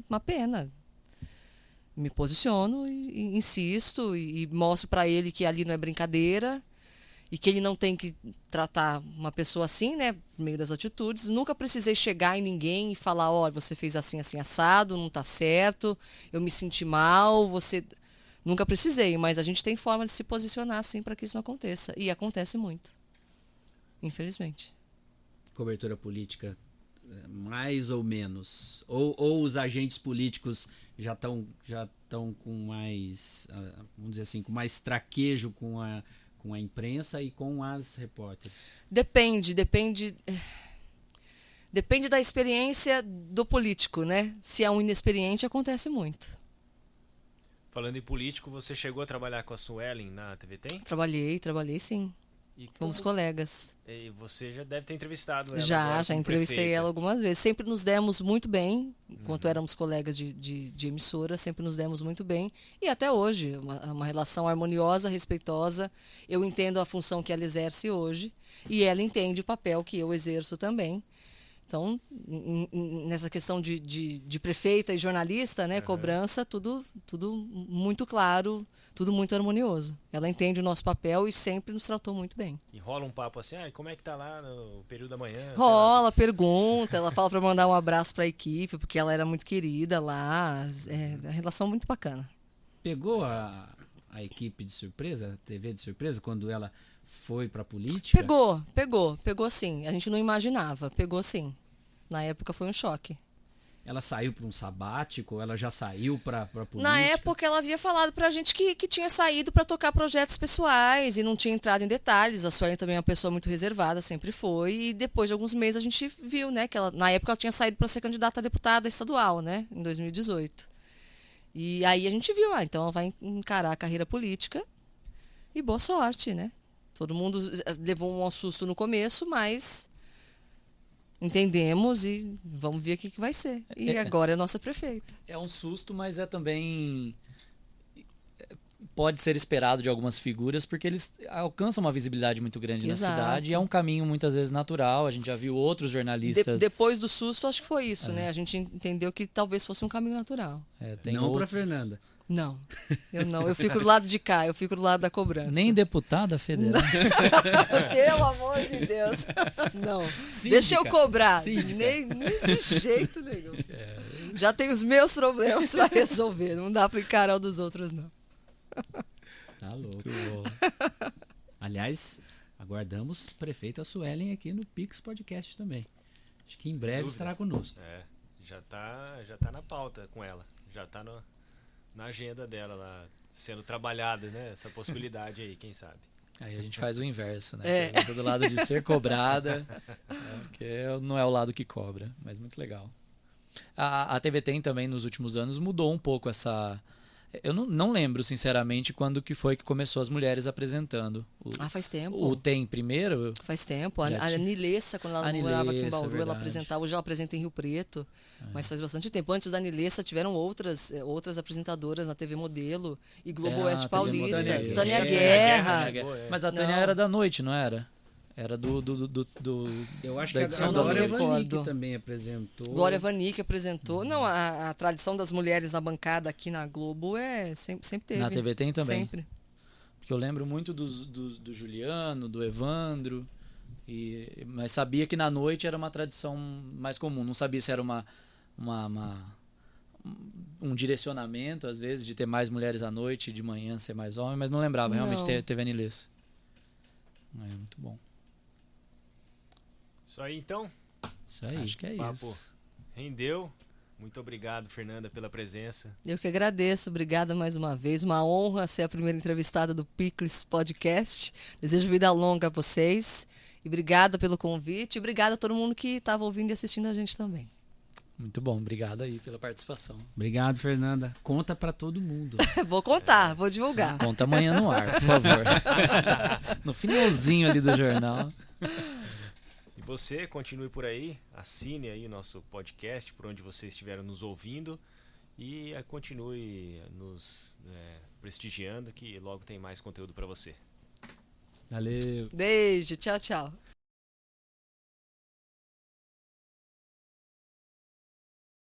uma pena. Me posiciono e insisto e mostro para ele que ali não é brincadeira e que ele não tem que tratar uma pessoa assim, né, por meio das atitudes. Nunca precisei chegar em ninguém e falar, olha, você fez assim, assim, assado, não está certo, eu me senti mal, você... Nunca precisei, mas a gente tem forma de se posicionar assim para que isso não aconteça. E acontece muito, infelizmente. Cobertura política, mais ou menos? Ou os agentes políticos já estão com mais, vamos dizer assim, com mais traquejo com a imprensa e com as repórteres? Depende da experiência do político, né? Se é um inexperiente, acontece muito. Falando em político, você chegou a trabalhar com a Suelen na TV Tem? Trabalhei sim. E Fomos colegas. E você já deve ter entrevistado ela Já agora como entrevistei prefeita. ela algumas vezes. Sempre nos demos muito bem, enquanto éramos colegas de emissora, sempre nos demos muito bem. E até hoje, uma relação harmoniosa, respeitosa. Eu entendo a função que ela exerce hoje e ela entende o papel que eu exerço também. Então, nessa questão de prefeita e jornalista, né, cobrança, tudo muito claro, tudo muito harmonioso. Ela entende o nosso papel e sempre nos tratou muito bem. E rola um papo assim, como é que tá lá no período da manhã? sei lá. Rola, pergunta, ela fala para mandar um abraço para a equipe, porque ela era muito querida lá. É uma relação muito bacana. Pegou a equipe de surpresa, a TV de surpresa, quando ela foi para a política? Pegou sim. A gente não imaginava, pegou sim. Na época foi um choque. Ela saiu para um sabático? Ela já saiu para política? Na época ela havia falado pra gente que tinha saído para tocar projetos pessoais e não tinha entrado em detalhes. A Suelen também é uma pessoa muito reservada, sempre foi. E depois de alguns meses a gente viu, né, que ela, na época ela tinha saído para ser candidata a deputada estadual, né, em 2018. E aí a gente viu, então ela vai encarar a carreira política e boa sorte, né? Todo mundo levou um susto no começo, mas entendemos e vamos ver o que vai ser. E agora é a nossa prefeita. É um susto, mas é também... Pode ser esperado de algumas figuras, porque eles alcançam uma visibilidade muito grande Exato. na cidade. E é um caminho muitas vezes natural. A gente já viu outros jornalistas... Depois do susto, acho que foi isso, né? A gente entendeu que talvez fosse um caminho natural. tem Não outro- para Fernanda. Não, eu não. Eu fico do lado de cá, eu fico do lado da cobrança. Nem deputada federal. Pelo amor de Deus. Não. Síndica. Deixa eu cobrar. Síndica. Nem de jeito nenhum. Já tenho os meus problemas para resolver. Não dá para encarar o dos outros, não. Tá louco. Aliás, aguardamos prefeita Suelen aqui no Pix Podcast também. Acho que em breve dúvida. estará conosco. Já tá na pauta com ela. Já tá na agenda dela lá, sendo trabalhada, né? Essa possibilidade aí, quem sabe. Aí a gente faz o inverso, né? É. Pergunta do lado de ser cobrada, porque não é o lado que cobra, mas muito legal. A TV Tem também nos últimos anos mudou um pouco essa Eu não lembro, sinceramente, quando que foi que começou as mulheres apresentando. Faz tempo. O Tem primeiro? Faz tempo. A Já tinha. Nilessa, quando ela A morava aqui em Nilessa, Bauru, ela verdade. apresentava. Hoje ela apresenta em Rio Preto. Mas faz bastante tempo. Antes da Nilessa, tiveram outras apresentadoras na TV Modelo e Globo Oeste a TV Paulista. Modelo. Tânia Guerra. Guerra. Chegou, é. Mas a Tânia Não. era da noite, não era? Era do Eu acho da que edição a da Glória noite. Vanik Recordo. também apresentou. Glória Vanik apresentou. Não, a tradição das mulheres na bancada aqui na Globo sempre teve. Na TV tem também. Sempre. Porque eu lembro muito do Juliano, do Evandro, mas sabia que na noite era uma tradição mais comum. Não sabia se era um direcionamento, às vezes, de ter mais mulheres à noite e de manhã ser mais homem, mas não lembrava. Realmente Não. teve a Nilessa. É muito bom. Isso aí, então. Isso aí. Acho que é Papo isso. rendeu. Muito obrigado, Fernanda, pela presença. Eu que agradeço. Obrigada mais uma vez. Uma honra ser a primeira entrevistada do Picles Podcast. Desejo vida longa a vocês. E obrigada pelo convite. E obrigada a todo mundo que estava ouvindo e assistindo a gente também. Muito bom. Obrigado aí pela participação. Obrigado, Fernanda. Conta pra todo mundo. Vou contar, vou divulgar. Conta amanhã no ar, por favor. No finalzinho ali do jornal. E você, continue por aí, assine aí o nosso podcast, por onde você estiver nos ouvindo, e continue nos prestigiando, que logo tem mais conteúdo para você. Valeu. Beijo, tchau, tchau.